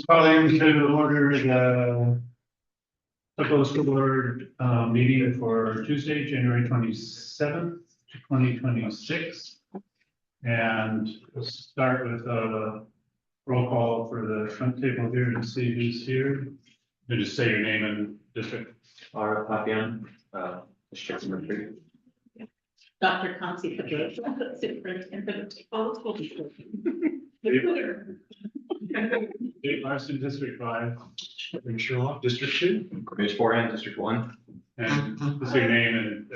Calling to order the Tupelo School Board meeting for Tuesday, January 27th, 2026. And we'll start with a roll call for the front table here to see who's here. You just say your name and district. Laura Papian, District Number 3. Dr. Kansi Pedrosa, Superintendent of Tupelo School District. Dave Larson, District 5. Rick Sherlock, District 2. Mitch Forehand, District 1. And just your name and,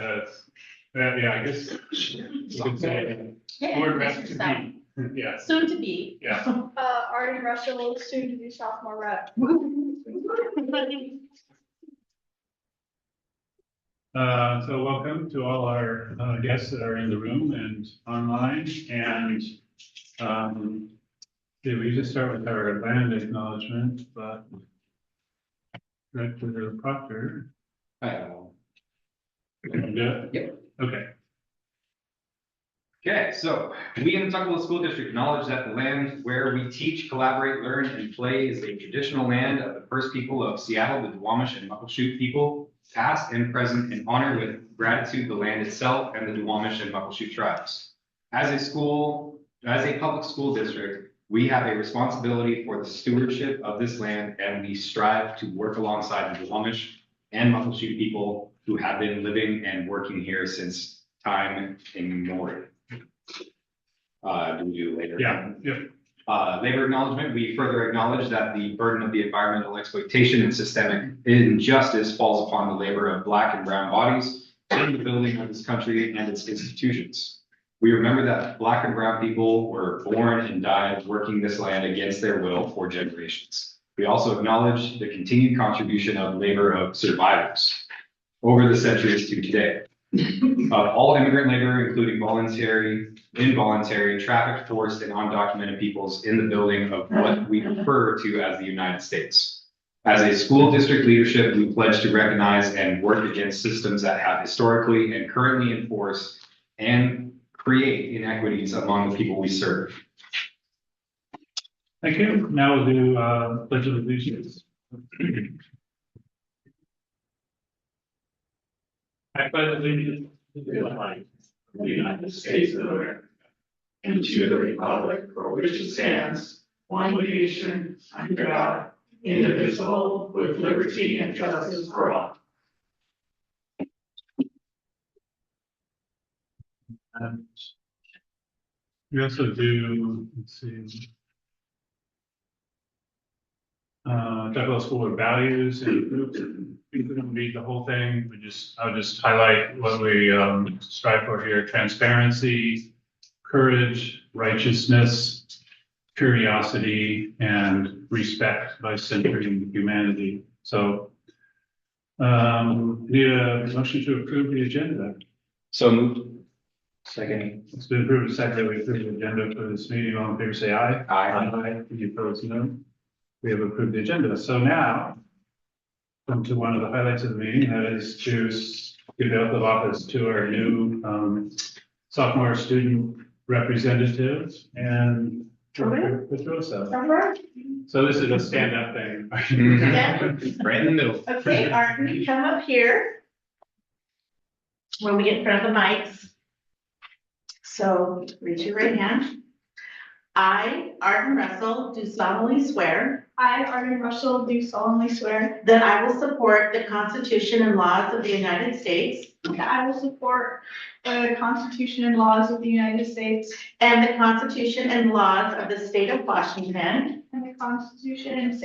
yeah, I guess you could say board rep to be. Yeah, Soon to be. yeah. Arden Russell, soon to be sophomore rep. So welcome to all our guests that are in the room and online. And we just start with our land acknowledgement, but Director Proctor. Yep. Okay. Okay, so we in the Tupelo School District acknowledge that the land where we teach, collaborate, learn, and play is a traditional land of the first people of Seattle, the Duwamish and Muckleshoot people, past and present, and honor with gratitude the land itself and the Duwamish and Muckleshoot tribes. As a public school district, we have a responsibility for the stewardship of this land, and we strive to work alongside the Duwamish and Muckleshoot people who have been living and working here since time immemorial. Do we do later? Yeah. Labor acknowledgement, we further acknowledge that the burden of the environmental exploitation and systemic injustice falls upon the labor of Black and brown bodies in the building of this country and its institutions. We remember that Black and brown people were born and died working this land against their will for generations. We also acknowledge the continued contribution of labor of survivors over the centuries to today. Of all immigrant labor, including voluntary, involuntary, trafficked, forced, and undocumented peoples in the building of what we refer to as the United States. As a school district leadership, we pledge to recognize and work against systems that have historically and currently enforced and create inequities among the people we serve. Thank you. Now we'll do Pledge of Allegiance. I pledge allegiance to the flag of the United States of America and to the republic for which it stands, one nation, under God, indivisible, with liberty and justice for all. And we also do, let's see, Tupelo School of Values and groups. We couldn't read the whole thing. I'll just highlight what we strive for here: transparency, courage, righteousness, curiosity, and respect by centering humanity. So, need a motion to approve the agenda. So moved. Second. It's been approved. Second, we approve the agenda for this meeting. All in favor, say aye. Aye. Any opposed, no. We have approved the agenda. So now, come to one of the highlights of the meeting, that is to give the oath of office to our new sophomore student representatives and Dr. Pedrosa. So this is a stand-up thing. Right in the middle. Okay, Arden, come up here when we get in front of the mics. So raise your right hand. I, Arden Russell, do solemnly swear I, Arden Russell, do solemnly swear that I will support the Constitution and laws of the United States that I will support the Constitution and laws of the United States and the Constitution and laws of the state of Washington, and the Constitution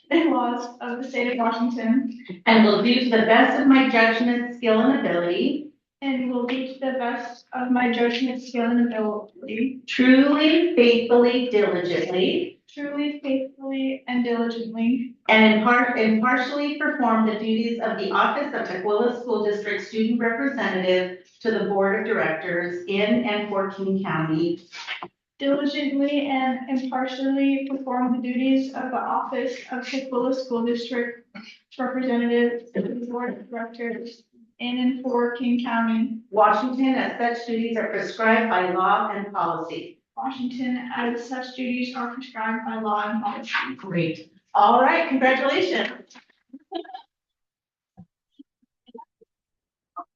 and laws of the state of Washington, and will do to the best of my judgment, skill, and ability, and will do to the best of my judgment, skill, and ability, truly, faithfully, diligently, truly, faithfully, and diligently, and impartially perform the duties of the office of Tukwila School District Student Representative to the Board of Directors in and for King County, diligently and impartially perform the duties of the office of Tukwila School District Representative to the Board of Directors in and for King County, Washington, as such duties are prescribed by law and policy. Washington, as such duties are prescribed by law and policy. Great. All right, congratulations.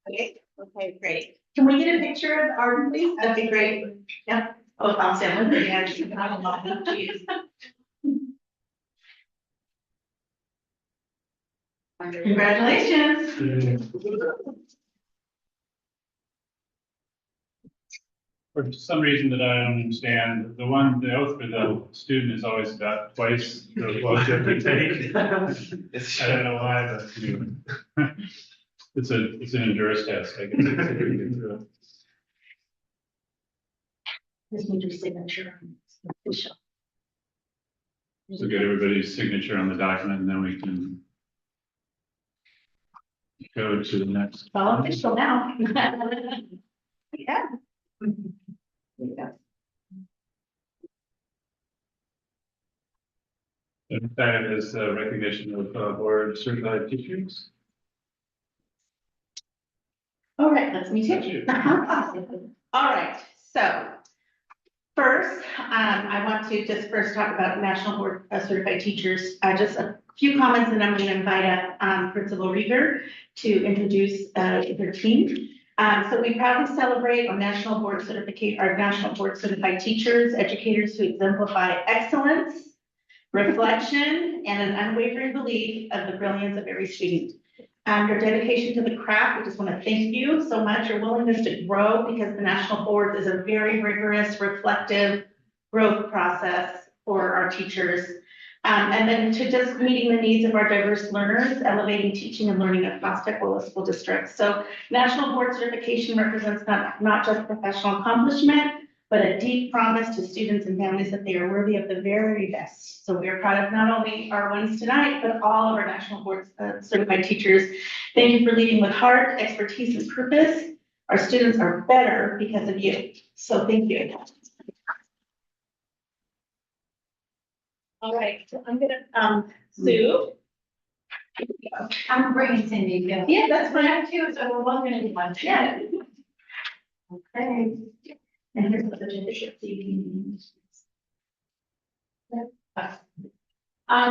Okay, great. Can we get a picture of Arden, please? That'd be great. Yep. Oh, I'll stand with you. Yeah, she's not a lot of cheese. Congratulations. For some reason that I don't understand, the oath for the student is always about twice the oath that we take. I don't know why, but you know, it's an endurance test, I guess. Just need your signature. Official. So get everybody's signature on the document and then we can go to the next. Well, official now. Yeah. Yeah. And that is recognition of board certified teachers. All right, let's meet That's you. you. All right, so first, I want to just first talk about National Board of Certified Teachers. Just a few comments, and I'm going to invite Principal Rieger to introduce their team. So we proudly celebrate our National Board Certified Teachers, educators who exemplify excellence, reflection, and an unwavering belief of the brilliance of every student. Your dedication to the craft, we just want to thank you so much. Your willingness to grow, because the National Board is a very rigorous, reflective growth process for our teachers. And then to just meeting the needs of our diverse learners, elevating teaching and learning across Tukwila School District. So National Board certification represents not just professional accomplishment, but a deep promise to students and families that they are worthy of the very best. So we are proud of not only our ones tonight, but all of our National Board certified teachers. Thank you for leading with heart, expertise, and purpose. Our students are better because of you. So thank you. All right, so I'm gonna, Sue. I'm bringing Cindy. Yeah, that's I fine. have two, so we're both gonna do one. Yeah. Okay. And here's the certificate. So you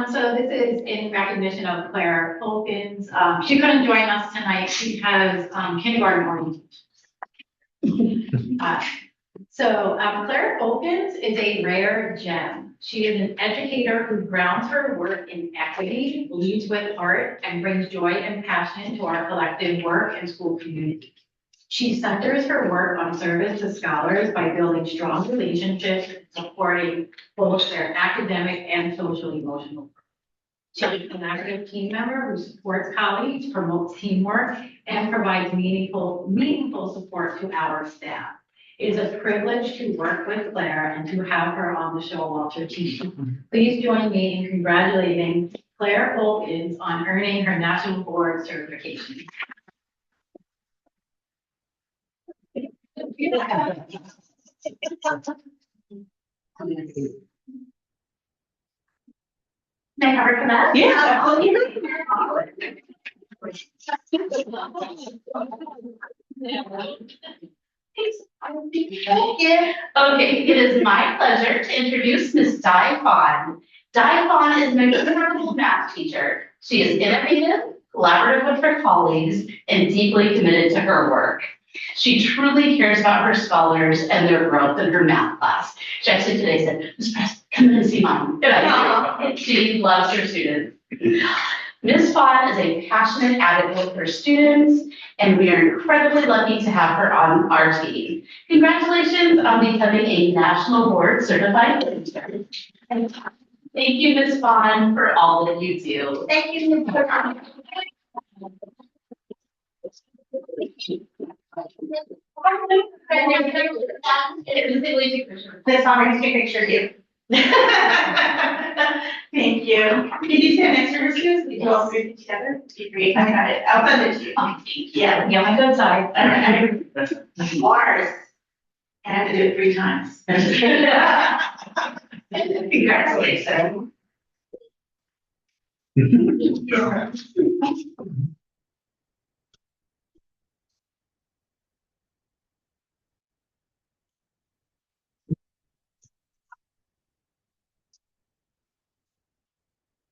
So this is in recognition of Claire Fulkins. She couldn't join us tonight. She has kindergarten orientation. Claire Fulkins is a rare gem. She is an educator who grounds her work in equity, leads with heart, and brings joy and passion to our collective work and school community. She centers her work on service to scholars by building strong relationships, supporting both their academic and social emotional growth. She is an active team member who supports colleagues, promotes teamwork, and provides meaningful support to our staff. It is a privilege to work with Claire and to have her on the Showalter team. Please join me in congratulating Claire Fulkins on earning her National Board certification. May I have her come out? Yeah. Okay, it is my pleasure to introduce Ms. Di Fawn. Di Fawn is an incredible math teacher. She is innovative, collaborative with her colleagues, and deeply committed to her work. She truly cares about her scholars and their growth in her math class. She actually today said, Ms. Press, come in and see mine. And she loves her students. Ms. Fawn is a passionate advocate for students, and we are incredibly lucky to have her on our team. Congratulations on becoming a National Board Certified Teacher. Thank you, Ms. Fawn, for all that you do. Thank you, Ms. Fawn. This on her picture you. Thank you. Can you stand next to her, Sue? We can all read it together. Great, I got it. I'll send it to you. Oh, thank you. Yeah, my good side. All right. Mars. I have to do it 3 times. Congratulations.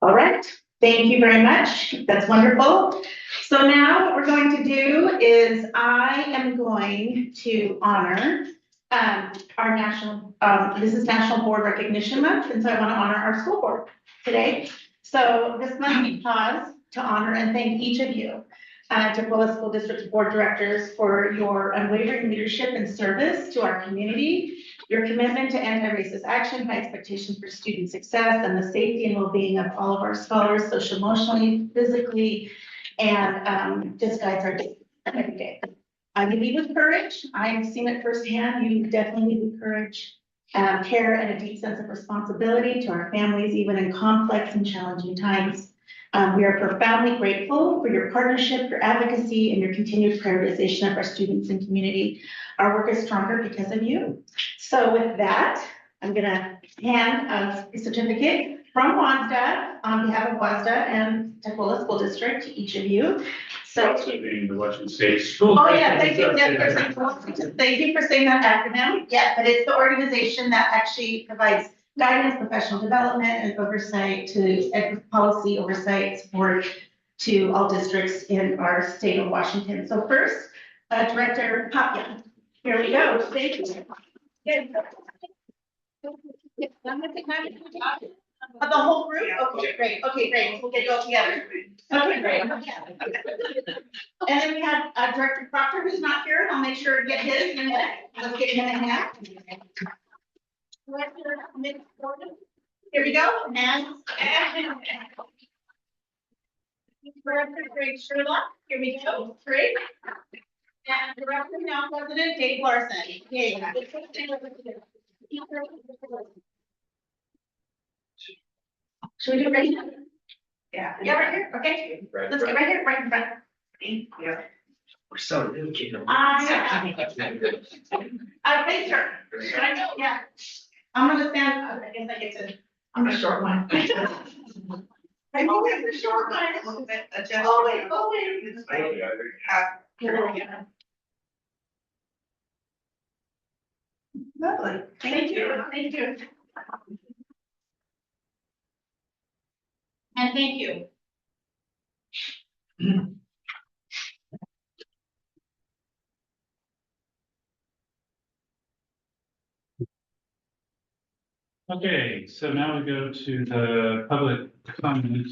All right, thank you very much. That's wonderful. So now what we're going to do is I am going to honor our national, this is National Board Recognition Month, and so I want to honor our school board today. So this month we pause to honor and thank each of you, Tukwila School District's board directors, for your unwavering leadership and service to our community, your commitment to anti-racist action, high expectations for student success, and the safety and well-being of all of our scholars, social, emotionally, physically, and just guides our day every day. You lead with courage. I've seen it firsthand. You definitely lead with courage, care, and a deep sense of responsibility to our families, even in complex and challenging times. We are profoundly grateful for your partnership, your advocacy, and your continued prioritization of our students and community. Our work is stronger because of you. So with that, I'm gonna hand a certificate from WASDA on behalf of WASDA and Tukwila School District to each of you. So, Also being the Washington State School. oh yeah, thank you, thank you for saying that acronym. Yeah, but it's the organization that actually provides guidance, professional development, and oversight to policy oversight support to all districts in our state of Washington. So first, Director Popkin, here we go. Thank you. The whole group? Okay, great. Okay, great. We'll get you all together. Okay, great. And then we have Director Proctor, who's not here, and I'll make sure to get his in a minute. Let's get him in hand. Here we go. And Director Greg Sherlock. Here we go. Great. And Director now President Dave Larson. Yeah. Should we do it right here? Yeah. Yeah, right here. Okay. Let's get right here, right in front. Yeah. We're so new, kid. I think her. Should I go? Yeah. I'm gonna stand, I guess I get to, I'm a short one. I think it's a short one. A little bit adjust. Oh, wait. Here we go. Lovely. Thank you. Thank you. And thank you. Okay, so now we go to the public comment.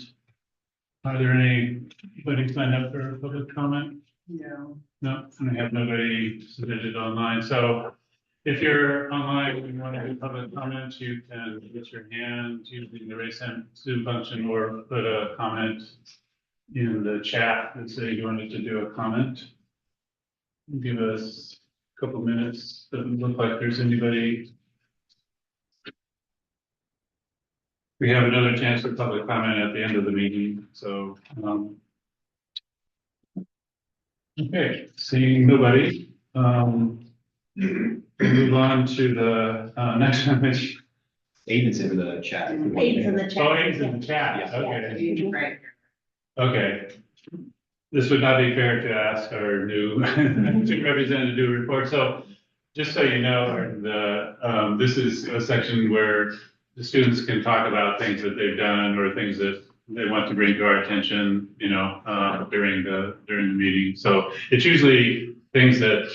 Are there anybody signed up for public comment? No. No, and I have nobody submitted online, so if you're online and you want to do public comments, you can raise your hand using the raise hand Zoom function or put a comment in the chat and say you wanted to do a comment. Give us a couple minutes. Doesn't look like there's anybody. We have another chance for public comment at the end of the meeting, so, okay, seeing nobody, we'll move on to the, next one, which. Aiden's in the chat. Aiden's in the chat. Oh, Aiden's in the chat, Yeah. okay, Right. okay. This would not be fair to ask our new representative to do a report, so just so you know, this is a section where the students can talk about things that they've done or things that they want to bring to our attention, during the meeting. So it's usually things that,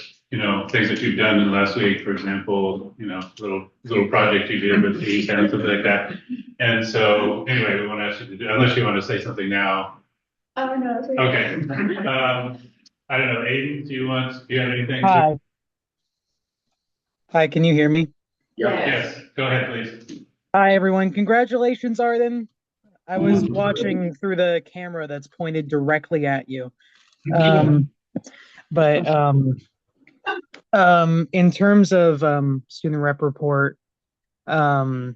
things that you've done in the last week, for example, little project you did with the and something like that. And so anyway, we want to ask you to do, unless you want to say something now. Oh, no. It's Okay. I don't know, Aiden, do you have anything? Hi. Hi, can you hear me? Yes, go ahead, please. Hi, everyone. Congratulations, Arden. I was watching through the camera that's pointed directly at you. But in terms of student rep report, oh,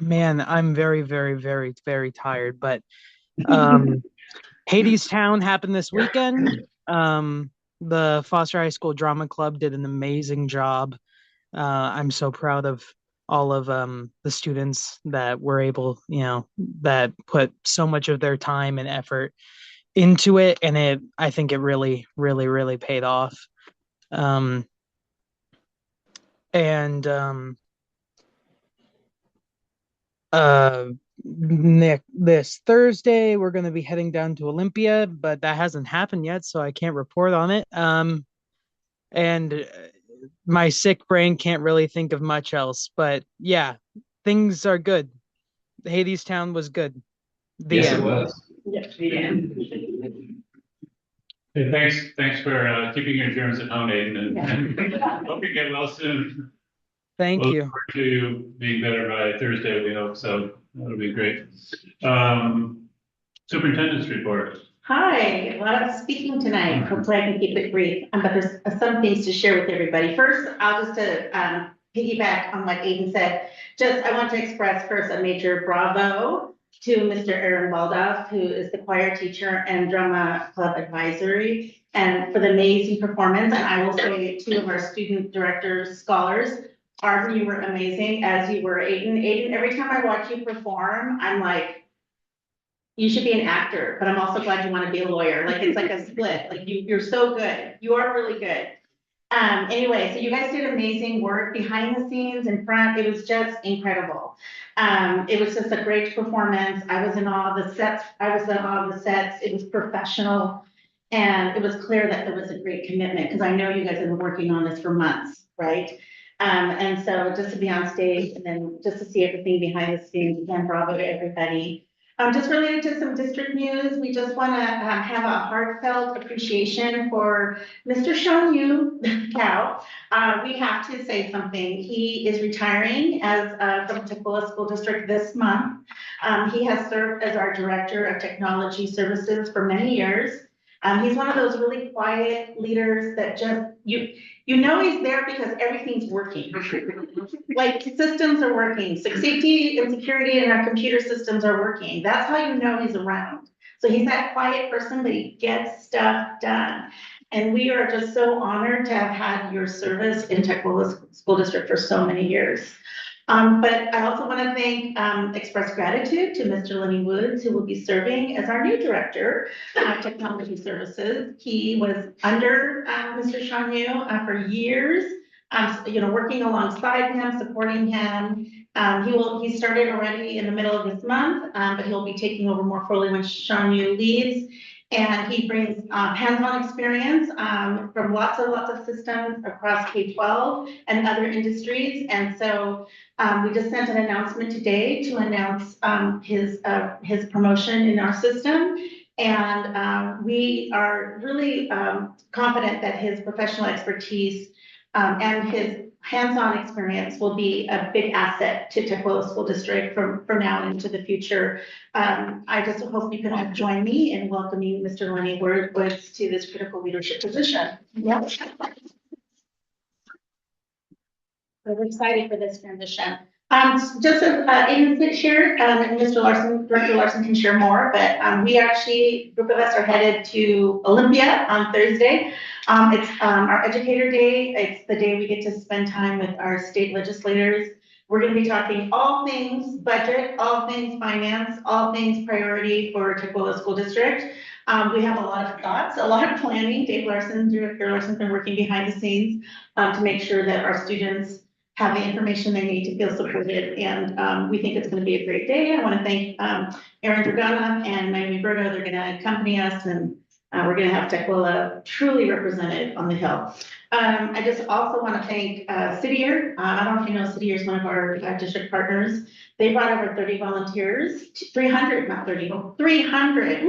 man, I'm very, very, very, very tired. But Hadestown happened this weekend. The Foster High School Drama Club did an amazing job. I'm so proud of all of the students that were able, that put so much of their time and effort into it, and I think it really, really, really paid off. Uh, this Thursday, we're going to be heading down to Olympia, but that hasn't happened yet, so I can't report on it. And my sick brain can't really think of much else. But yeah, things are good. Hadestown was good. The Yes, it end. was. Hey, thanks for keeping your germs at home, Aiden, and hope you get well soon. Thank We'll you. look forward to you being better by Thursday, we hope, so that'll be great. Superintendent's report. Hi, a lot of speaking tonight. Hopefully I can keep it brief, but there's some things to share with everybody. First, I'll just piggyback on what Aiden said. I want to express first a major bravo to Mr. Aaron Baldoff, who is the choir teacher and drama club advisory, and for the amazing performance. And I will say 2 of our student directors, scholars, Arden, you were amazing, as you were Aiden. Aiden, every time I watch you perform, I'm like, you should be an actor, but I'm also glad you want to be a lawyer. Like, it's like a split. Like, you're so good. You are really good. Anyway, so you guys did amazing work behind the scenes, in front. It was just incredible. It was just a great performance. I was in awe of the sets. It was professional. And it was clear that there was a great commitment, because I know you guys have been working on this for months, right? And so just to be on stage and then just to see everything behind the scenes, again, bravo to everybody. Just related to some district news, we just want to have a heartfelt appreciation for Mr. Sean Yu Cow. We have to say something. He is retiring as from Tukwila School District this month. He has served as our Director of Technology Services for many years. He's one of those really quiet leaders that just, you know he's there because everything's working. Like, systems are working, safety and security in our computer systems are working. That's how you know he's around. So he's that quiet person, but he gets stuff done. And we are just so honored to have had your service in Tukwila School District for so many years. But I also want to express gratitude to Mr. Lenny Woods, who will be serving as our new Director of Technology Services. He was under Mr. Sean Yu for years, working alongside him, supporting him. He started already in the middle of this month, but he'll be taking over more fully when Sean Yu leaves. And he brings hands-on experience from lots of systems across K-12 and other industries. And so we just sent an announcement today to announce his promotion in our system. And we are really confident that his professional expertise and his hands-on experience will be a big asset to Tukwila School District from now into the future. I just hope you can all join me in welcoming Mr. Lenny Woods to this critical leadership position. Yep. We're excited for this transition. Just as Aiden shared, and Director Larson can share more, but a group of us are headed to Olympia on Thursday. It's our educator day. It's the day we get to spend time with our state legislators. We're going to be talking all things budget, all things finance, all things priority for Tukwila School District. We have a lot of thoughts, a lot of planning. Director Larson's been working behind the scenes to make sure that our students have the information they need to feel supported, and we think it's going to be a great day. I want to thank Erin Dragana and Naomi Berto. They're going to accompany us, and we're going to have Tukwila truly represented on the Hill. I just also want to thank City Year. I don't know if you know, City Year is one of our district partners. They brought over 30 volunteers, 300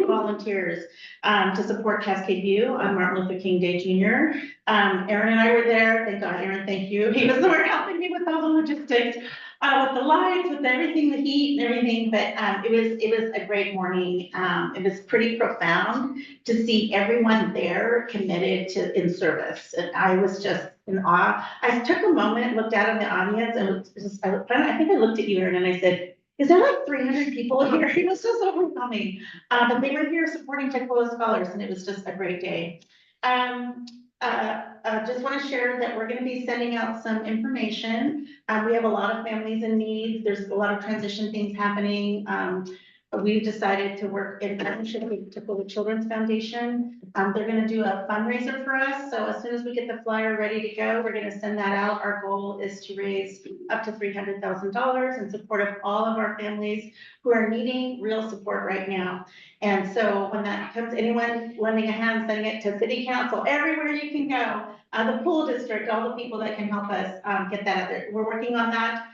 volunteers to support Cascade View on Martin Luther King Day Jr. Aaron and I were there. Thank God, Aaron, thank you. He was the one helping me with all the logistics, with the lights, with everything, the heat and everything. But it was a great morning. It was pretty profound to see everyone there committed in service. And I was just in awe. I took a moment, looked out in the audience, and I think I looked at you, Aaron, and I said, is there like 300 people here? It was just overwhelming. But they were here supporting Tukwila scholars, and it was just a great day. Just want to share that we're going to be sending out some information. We have a lot of families in need. There's a lot of transition things happening. we've decided to work in partnership with Tupelo Children's Foundation. They're gonna do a fundraiser for us, so as soon as we get the flyer ready to go, we're gonna send that out. Our goal is to raise up to $300,000 in support of all of our families who are needing real support right now. And so when that comes, anyone lending a hand, sending it to city council, everywhere you can go, the pool district, all the people that can help us, get that out there. We're working on that.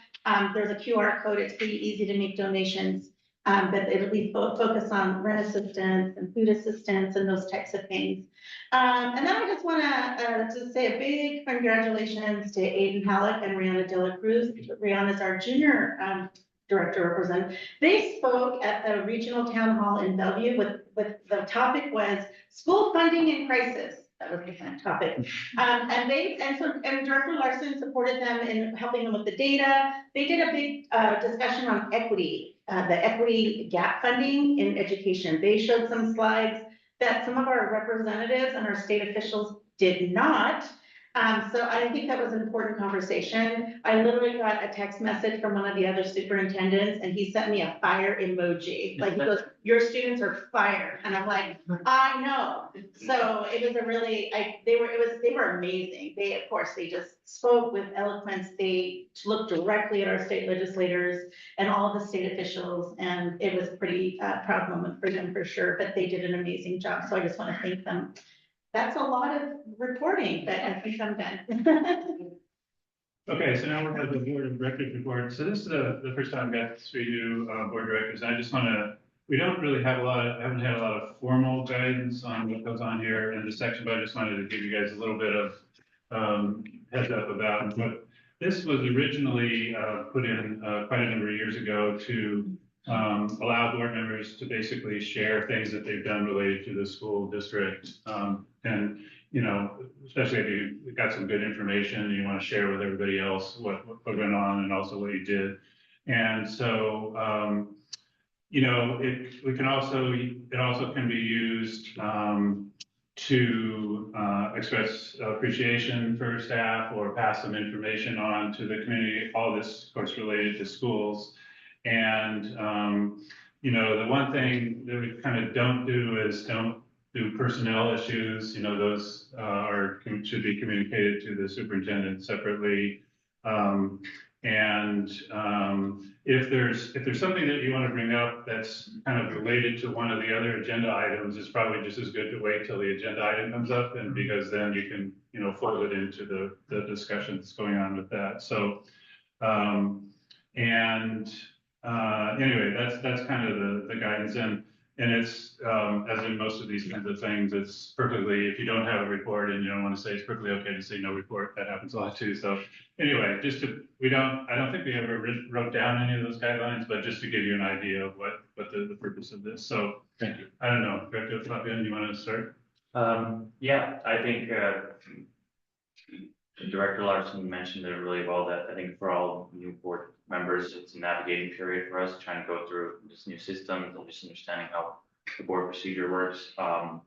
There's a QR code. It's pretty easy to make donations. But it'll be focus on rent assistance and food assistance and those types of things. And then I just wanna just say a big congratulations to Aiden Halleck and Rihanna De La Cruz. Rihanna's our junior director representative. They spoke at the regional town hall in Bellevue with the topic was school funding in crisis. That was the kind of topic. And Director Larson supported them in helping them with the data. They did a big discussion on equity, the equity gap funding in education. They showed some slides that some of our representatives and our state officials did not. So I think that was an important conversation. I literally got a text message from one of the other superintendents and he sent me a fire emoji. Like he goes, your students are fire. And I'm like, I know. So it was a really, they were amazing. They, of course, they just spoke with eloquence. They looked directly at our state legislators and all of the state officials. And it was a pretty proud moment for them for sure, but they did an amazing job. So I just want to thank them. That's a lot of reporting, but I think I'm done. Okay, so now we're at the board of directors report. So this is the first time I've got 3 new board directors. And I just want to, we don't really have haven't had a lot of formal guidance on what goes on here in this section, but I just wanted to give you guys a little bit of heads up about what this was originally put in quite a number of years ago to allow board members to basically share things that they've done related to the school district. And, you know, especially if you got some good information and you want to share with everybody else what went on and also what you did. And so, you know, it also can be used to express appreciation for staff or pass some information on to the community. All this, of course, related to schools. And, you know, the one thing that we kind of don't do is don't do personnel issues. You know, those should be communicated to the superintendent separately. If there's something that you want to bring up that's kind of related to one of the other agenda items, it's probably just as good to wait till the agenda item comes up, and because then you can, you know, fold it into the discussion that's going on with that. So, anyway, that's kind of the guidance, and it's as in most of these kinds of things, it's perfectly, if you don't have a report and you don't want to say, it's perfectly okay to say no report. That happens a lot too. So anyway, I don't think we ever wrote down any of those guidelines, but just to give you an idea of what the purpose of this. So thank you. I don't know, Director Fabian, you want to start? Yeah, I think Director Larson mentioned it really well, that I think for all new board members, it's a navigating period for us, trying to go through this new system and just understanding how the board procedure works. To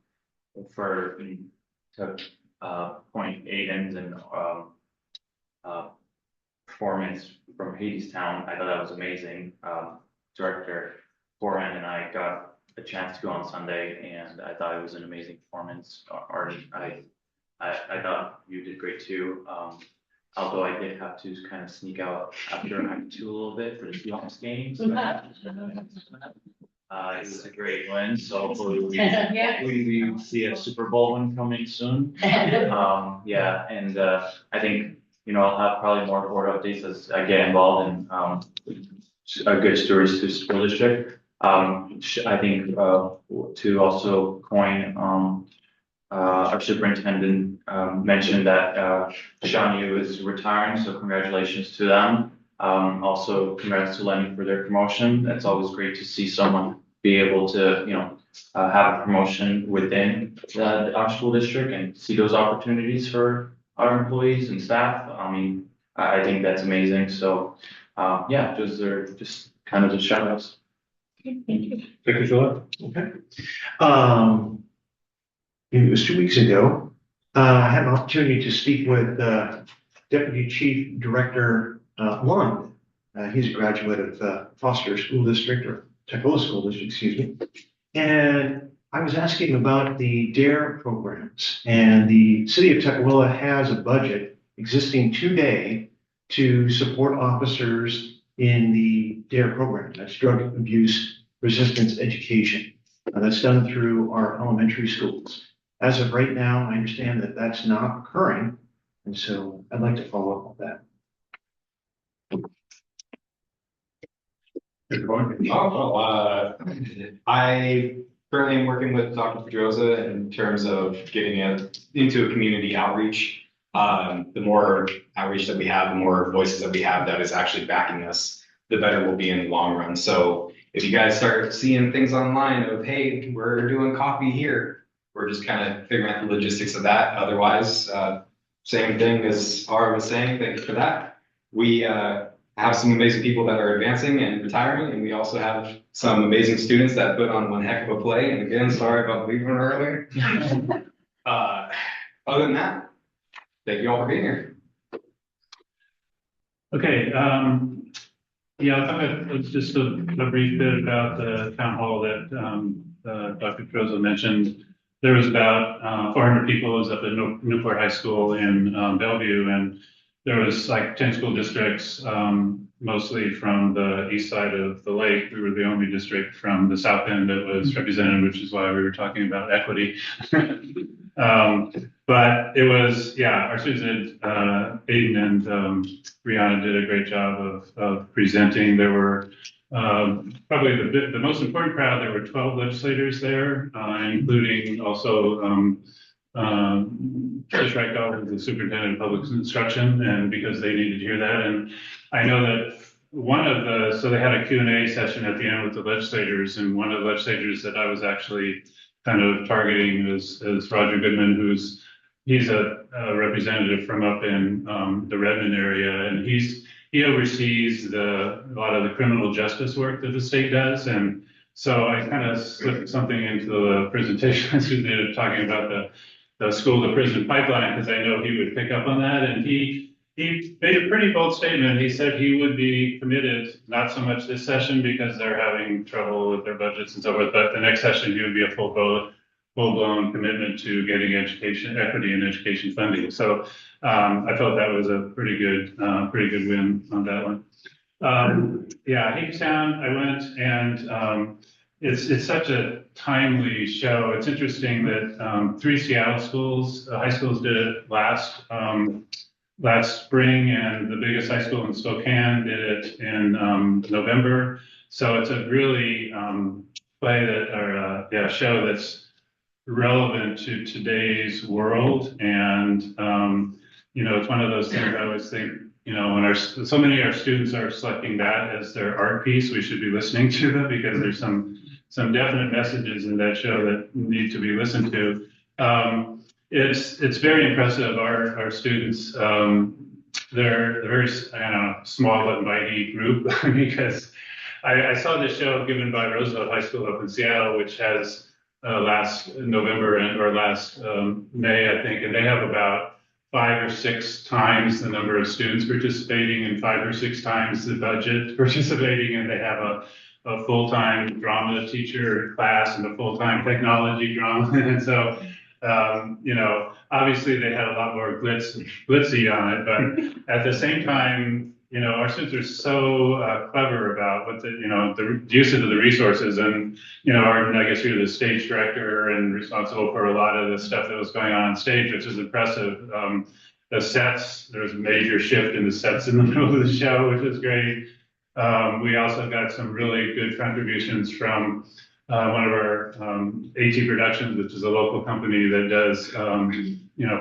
point Aiden's and performance from Hadestown, I thought that was amazing. Director Foran and I got a chance to go on Sunday, and I thought it was an amazing performance. Artie, I thought you did great too. Although I did have to kind of sneak out after Act 2 a little bit for the Seahawks games. It was a great win, so hopefully we see a Super Bowl one coming soon. Yeah, and I think, you know, I'll have probably more board updates as I get involved in good stories to school district. I think to also coin our superintendent mentioned that Sean Yu is retiring, so congratulations to them. Also, congrats to Lenny for their promotion. It's always great to see someone be able to, you know, have a promotion within our school district and see those opportunities for our employees and staff. I mean, I think that's amazing. So, yeah, those are just kind of the shout outs. Thank you, Philip. Okay. It was 2 weeks ago. I had an opportunity to speak with Deputy Chief Director Lund. He's a graduate of Foster School District, or Tukwila School District, excuse me. And I was asking about the DARE programs, and the city of Tukwila has a budget existing today to support officers in the DARE program. That's drug abuse resistance education. That's done through our elementary schools. As of right now, I understand that that's not occurring, and so I'd like to follow up on that. I currently am working with Dr. Pedrosa in terms of getting it into a community outreach. The more outreach that we have, the more voices that we have that is actually backing us, the better we'll be in the long run. So if you guys start seeing things online of, hey, we're doing coffee here, we're just kind of figuring out the logistics of that. Otherwise, same thing as Ara was saying, thank you for that. We have some amazing people that are advancing and retiring, and we also have some amazing students that put on one heck of a play. And again, sorry about leaving earlier. Other than that, thank you all for being here. Okay, yeah, I'll talk about just a brief bit about the town hall that Dr. Pedrosa mentioned. There was about 400 people. It was up at Newport High School in Bellevue, and there was like 10 school districts, mostly from the east side of the lake. We were the only district from the south end that was represented, which is why we were talking about equity. But it was, yeah, our students, Aiden and Rihanna did a great job of presenting. There were probably the most important crowd. There were 12 legislators there, including also Trish Reichel, who's the superintendent of public instruction, and because they needed to hear that. And I know that so they had a Q&A session at the end with the legislators, and one of the legislators that I was actually kind of targeting is Roger Goodman, he's a representative from up in the Redmond area, and he oversees a lot of the criminal justice work that the state does. And so I kind of slipped something into the presentation as we did, talking about the school to prison pipeline, because I know he would pick up on that. And he made a pretty bold statement. He said he would be committed, not so much this session because they're having trouble with their budgets and so forth, but the next session he would be a full-blown commitment to getting education equity and education funding. So I felt that was a pretty good win on that one. Yeah, Hagerstown, I went, and it's such a timely show. It's interesting that 3 Seattle schools, high schools, did it last spring, and the biggest high school in Spokane did it in November. So it's a really show that's relevant to today's world. And it's one of those things I always think, when so many of our students are selecting that as their art piece, we should be listening to them, because there's some definite messages in that show that need to be listened to. It's very impressive. Our students, they're a very small but mighty group, because I saw this show given by Roosevelt High School up in Seattle, which has last November or last May, I think, and they have about 5 or 6 times the number of students participating and 5 or 6 times the budget participating, and they have a full-time drama teacher class and a full-time technology drama. And so, obviously they had a lot more glitzy on it, but at the same time, our students are so clever about what the usage of the resources. And, I guess you're the stage director and responsible for a lot of the stuff that was going on stage, which is impressive. The sets, there was a major shift in the sets in the middle of the show, which was great. We also got some really good contributions from one of our AT Productions, which is a local company that does,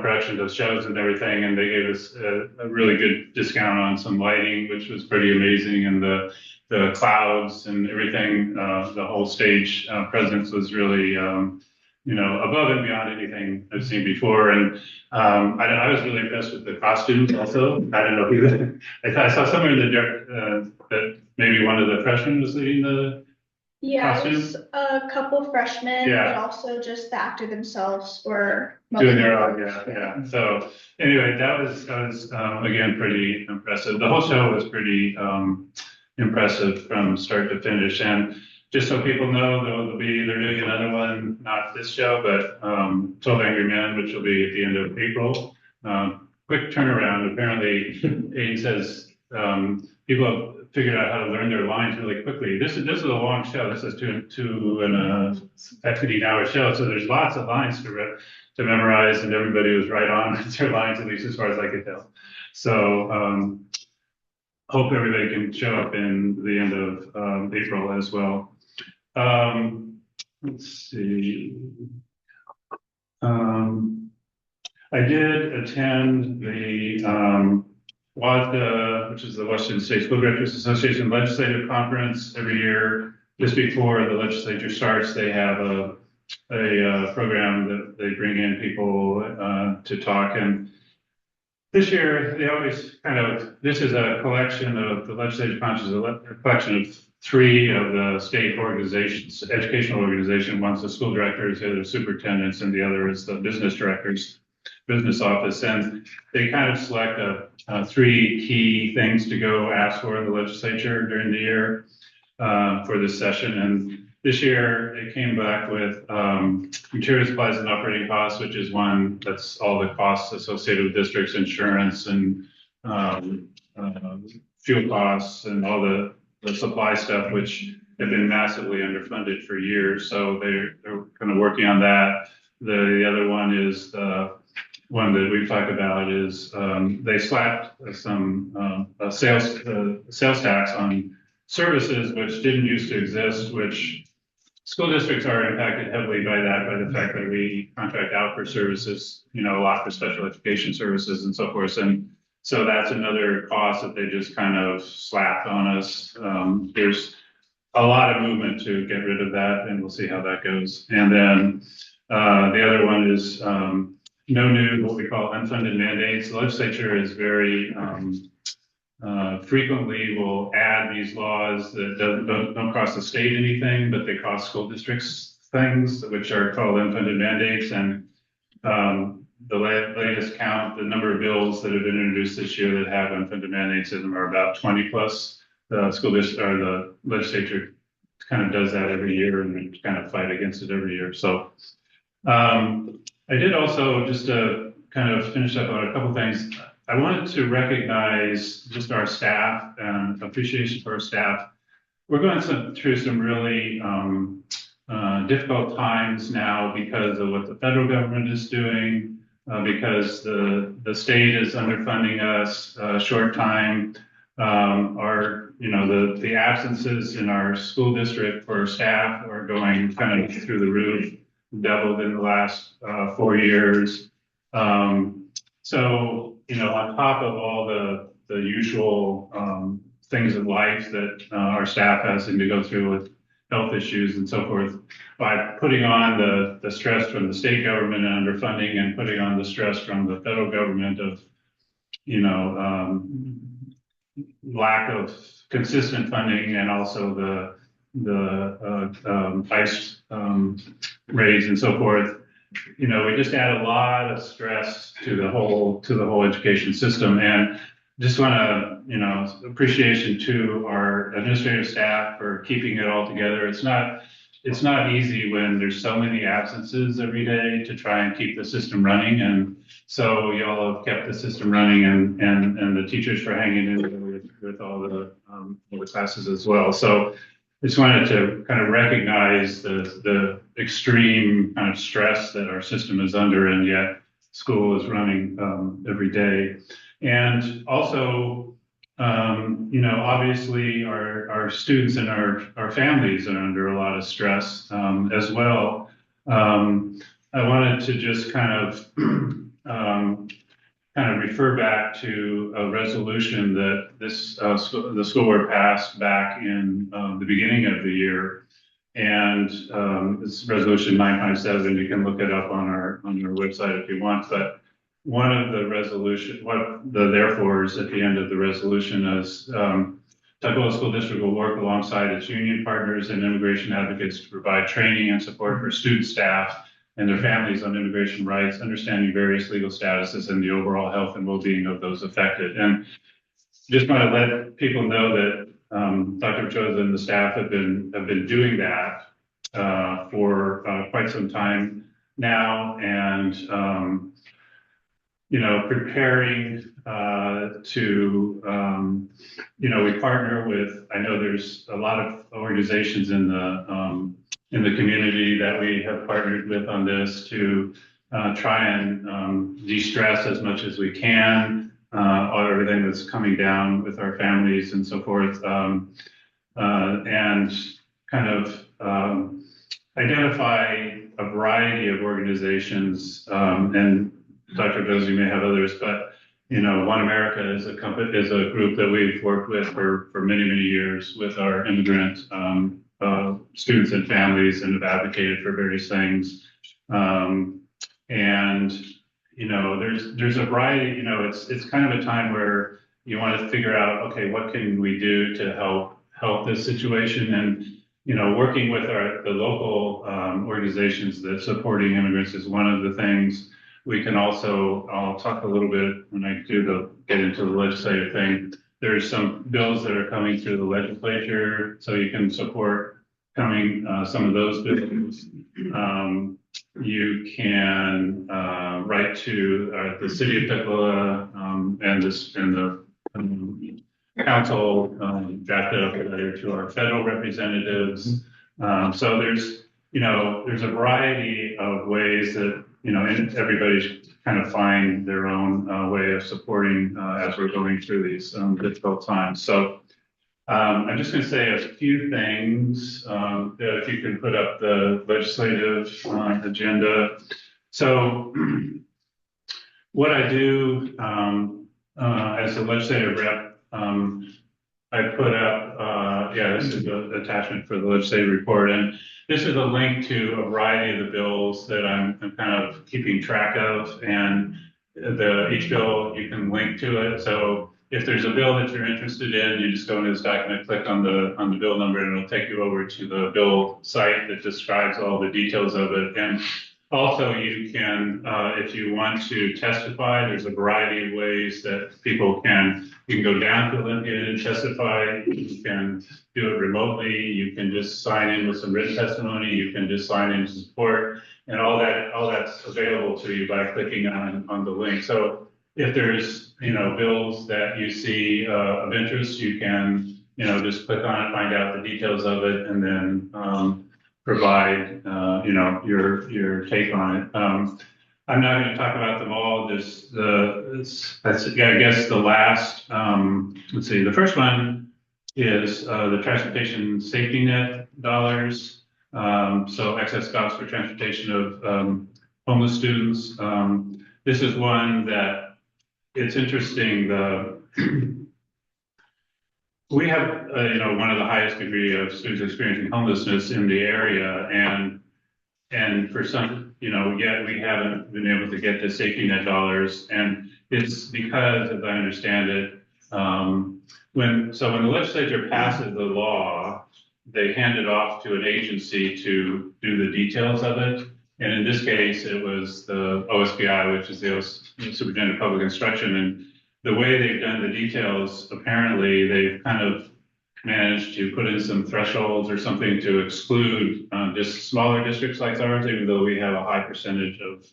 production of shows and everything. And they gave us a really good discount on some lighting, which was pretty amazing. And the clouds and everything, the whole stage presence was really, above and beyond anything I've seen before. And I was really impressed with the costumes also. I don't know if I saw somewhere in the that maybe one of the freshmen was leading the it was a couple of freshmen, Yeah. but also just the actor themselves were doing their own, yeah. So anyway, that was again pretty impressive. The whole show was pretty impressive from start to finish. And just so people know, they're doing another one, not this show, but 12 Angry Men, which will be at the end of April. Quick turnaround. Apparently, Aiden says people have figured out how to learn their lines really quickly. This is a long show. This is two and a 15-hour show, so there's lots of lines to memorize, and everybody was right on with their lines, at least as far as I could tell. So hope everybody can show up in the end of April as well. Let's see. I did attend the WASDA, which is the Washington State School Directors Association Legislative Conference. Every year, just before the legislature starts, they have a program that they bring in people to talk. And this year, they always this is a collection of the legislative conference, a collection of 3 of the state organizations, educational organization. One's the school directors, the other superintendents, and the other is the business directors, business office. And they kind of select 3 key things to go ask for in the legislature during the year for this session. And this year, it came back with material supplies and operating costs, which is one that's all the costs associated with districts, insurance, and fuel costs, and all the supply stuff, which have been massively underfunded for years. So they're kind of working on that. The other one is the one that we've talked about is they slapped some sales tax on services which didn't used to exist, which school districts are impacted heavily by that, by the fact that we contract out for services, a lot for special education services and so forth. And so that's another cost that they just kind of slapped on us. There's a lot of movement to get rid of that, and we'll see how that goes. And then the other one is no new, what we call unfunded mandates. The legislature is very frequently will add these laws that don't cost the state anything, but they cost school districts things, which are called unfunded mandates. And the latest count, the number of bills that have been introduced this year that have unfunded mandates in them are about 20 plus. The school district or the legislature kind of does that every year, and we kind of fight against it every year. So I did also, just to kind of finish up on a couple things, I wanted to recognize just our staff and appreciation for our staff. We're going through some really difficult times now because of what the federal government is doing, because the state is underfunding us, short time. The absences in our school district for staff are going kind of through the roof, doubled in the last 4 years. So, on top of all the usual things in life that our staff has to go through with health issues and so forth, by putting on the stress from the state government and underfunding, and putting on the stress from the federal government of, lack of consistent funding, and also the ICE raise and so forth. We just add a lot of stress to the whole education system. And just want to, appreciation to our administrative staff for keeping it all together. It's not easy when there's so many absences every day to try and keep the system running. And so y'all have kept the system running, and the teachers for hanging in with all the classes as well. So I just wanted to kind of recognize the extreme kind of stress that our system is under, and yet school is running every day. And also, obviously our students and our families are under a lot of stress as well. I wanted to just kind of refer back to a resolution that the school board passed back in the beginning of the year. And it's resolution 957. You can look it up on our website if you want. But one of the therefores at the end of the resolution is Tukwila School District will work alongside its union partners and immigration advocates to provide training and support for student staff and their families on immigration rights, understanding various legal statuses, and the overall health and well-being of those affected. And just want to let people know that Dr. Choza and the staff have been doing that for quite some time now, and preparing to we partner with. I know there's a lot of organizations in the community that we have partnered with on this to try and de-stress as much as we can. On everything that's coming down with our families and so forth, and kind of identify a variety of organizations. And Dr. Josie may have others, but One America is a group that we've worked with for many years with our immigrant students and families, and have advocated for various things. There's a variety, it's kind of a time where you want to figure out, okay, what can we do to help this situation? And, working with the local organizations that supporting immigrants is one of the things. We can also, I'll talk a little bit when I get into the legislative thing. There's some bills that are coming through the legislature, so you can support some of those bills. You can write to the city of Tukwila and the council, drafted up a letter to our federal representatives. So there's a variety of ways that and everybody kind of find their own way of supporting as we're going through these difficult times. So I'm just going to say a few things. If you can put up the legislative agenda. So what I do as a legislative rep, I put up, this is the attachment for the legislative report. And this is a link to a variety of the bills that I'm kind of keeping track of. And each bill, you can link to it. So if there's a bill that you're interested in, you just go into this document, click on the bill number, and it'll take you over to the bill site that describes all the details of it. And also, you can, if you want to testify, there's a variety of ways that you can go down to Olympia and testify. You can do it remotely. You can just sign in with some written testimony. You can just sign in to support, and all that's available to you by clicking on the link. So if there's bills that you see of interest, you can just click on it, find out the details of it, and then provide your take on it. I'm not going to talk about them all. I guess the last let's see, the first one is the transportation safety net dollars. So excess costs for transportation of homeless students. This is one that it's interesting. We have, one of the highest degree of students experiencing homelessness in the area, and for some, yet we haven't been able to get the safety net dollars, and it's because, as I understand it, when the legislature passes the law, they hand it off to an agency to do the details of it. And in this case, it was the OSPI, which is the Superintendent of Public Instruction. And the way they've done the details, apparently they've kind of managed to put in some thresholds or something to exclude just smaller districts like ours, even though we have a high percentage of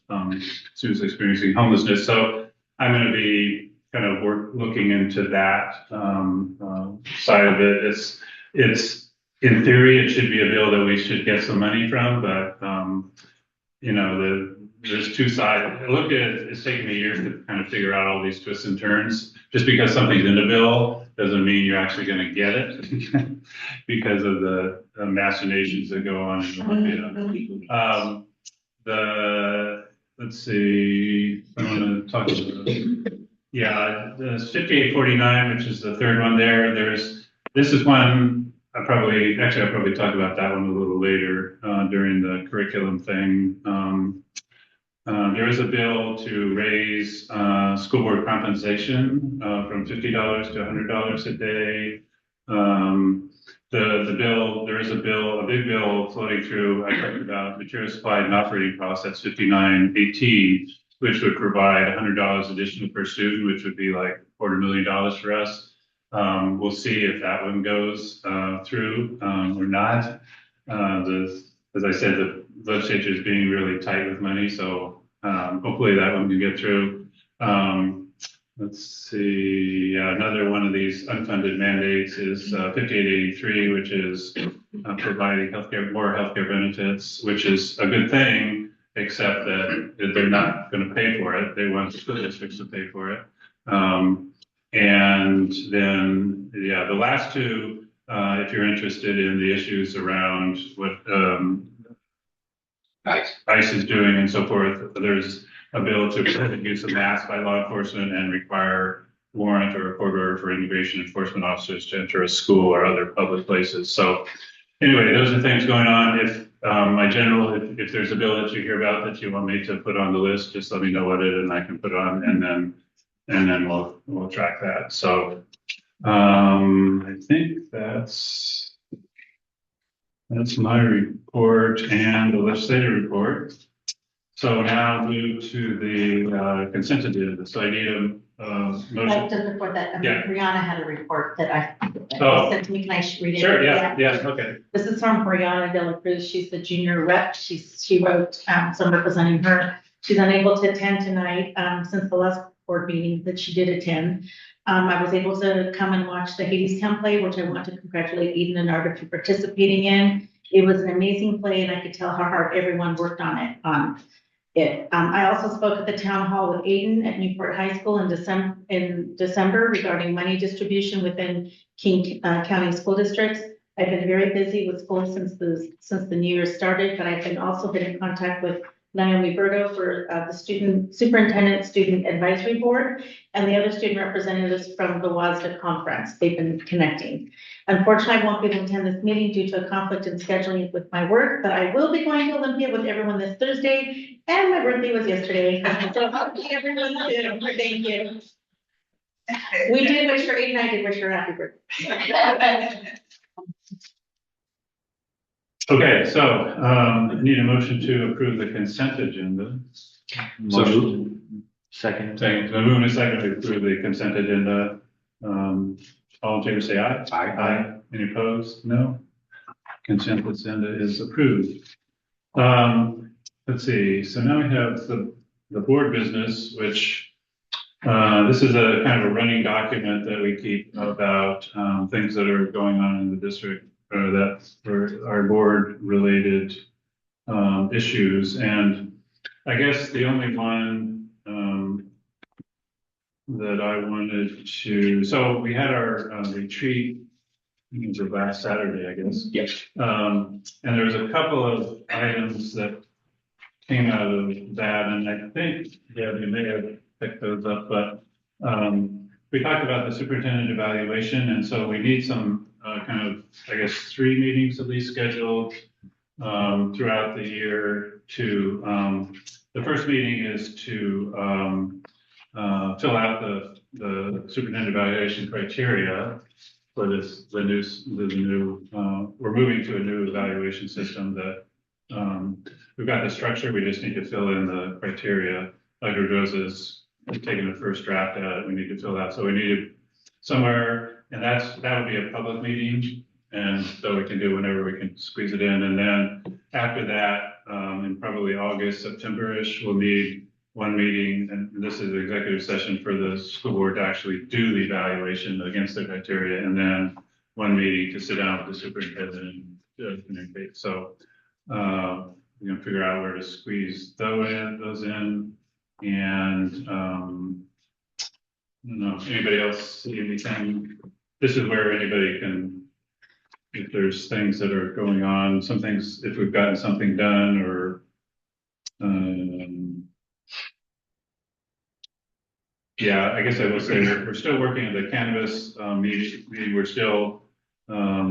students experiencing homelessness. So I'm going to be kind of looking into that side of it. It's in theory, it should be a bill that we should get some money from, but there's two sides. It's taken me years to kind of figure out all these twists and turns. Just because something's in a bill doesn't mean you're actually going to get it because of the machinations that go on. Let's see, I want to talk about the 5849, which is the third one there. This is one I'll probably talk about that one a little later during the curriculum thing. There is a bill to raise school board compensation from $50 to $100 a day. There is a big bill floating through. I talked about material supply and operating costs. That's 5918, which would provide $100 additional per student, which would be like $250,000 for us. We'll see if that one goes through or not. As I said, the legislature is being really tight with money, so hopefully that one can get through. Let's see, another one of these unfunded mandates is 5883, which is providing more healthcare benefits, which is a good thing, except that they're not going to pay for it. They want the school districts to pay for it. And then, the last two, if you're interested in the issues around what ICE is doing and so forth, there's a bill to prohibit use of masks by law enforcement and require warrant or a court order for immigration enforcement officers to enter a school or other public places. So anyway, those are things going on. If if there's a bill that you hear about that you want me to put on the list, just let me know what it is and I can put on, and then we'll track that. So I think that's my report and the legislative report. So now move to the consent agenda. So I need a motion. Just before that, Yeah. Brianna had a report that I Oh. sent to me. Can I read it? Sure, yeah, okay. This is from Brianna De La Cruz. She's the junior rep. She wrote, so I'm representing her. She's unable to attend tonight, since the last board meeting that she did attend. I was able to come and watch the Hadestown play, which I want to congratulate Eden and Arda for participating in. It was an amazing play, and I could tell how hard everyone worked on it. I also spoke at the town hall with Aiden at Newport High School in December regarding money distribution within King County school districts. I've been very busy with school since the new year started, but I've also been in contact with Naomi Berto for the superintendent student advisory board and the other student representatives from the WASDA conference. They've been connecting. Unfortunately, I won't be able to attend this meeting due to a conflict in scheduling with my work, but I will be going to Olympia with everyone this Thursday, and my birthday was yesterday. So I'll see everyone soon. Thank you. We did wish her, Aiden and I did wish her happy birthday. Okay, so I need a motion to approve the consent agenda. Motion. Second. Second, so moving a second to approve the consent agenda. All in favor, say aye. Aye. Any opposed? No. Consent agenda is approved. Let's see, so now we have the board business, which this is a kind of a running document that we keep about things that are going on in the district, or that are board related issues. And I guess the only one that I wanted to, so we had our retreat, it was last Saturday, I guess. Yes. And there was a couple of items that came out of that, and I think, yeah, you may have picked those up, but we talked about the superintendent evaluation, and so we need some kind of, I guess, 3 meetings at least scheduled throughout the year to, the first meeting is to fill out the superintendent evaluation criteria for this, the new, we're moving to a new evaluation system that we've got the structure, we just need to fill in the criteria. Dr. Rosa's taking the first draft at it, we need to fill that. So we need to somewhere, and that'll be a public meeting. And so we can do whenever we can squeeze it in. And then after that, in probably August, September-ish, we'll need one meeting, and this is the executive session for the school board to actually do the evaluation against the criteria, and then one meeting to sit down with the superintendent and communicate. So we're gonna figure out where to squeeze those in, and I don't know, anybody else see anything? This is where anybody can, if there's things that are going on, some things, if we've gotten something done, or yeah, I guess I will say we're still working at the cannabis meeting. We're still, I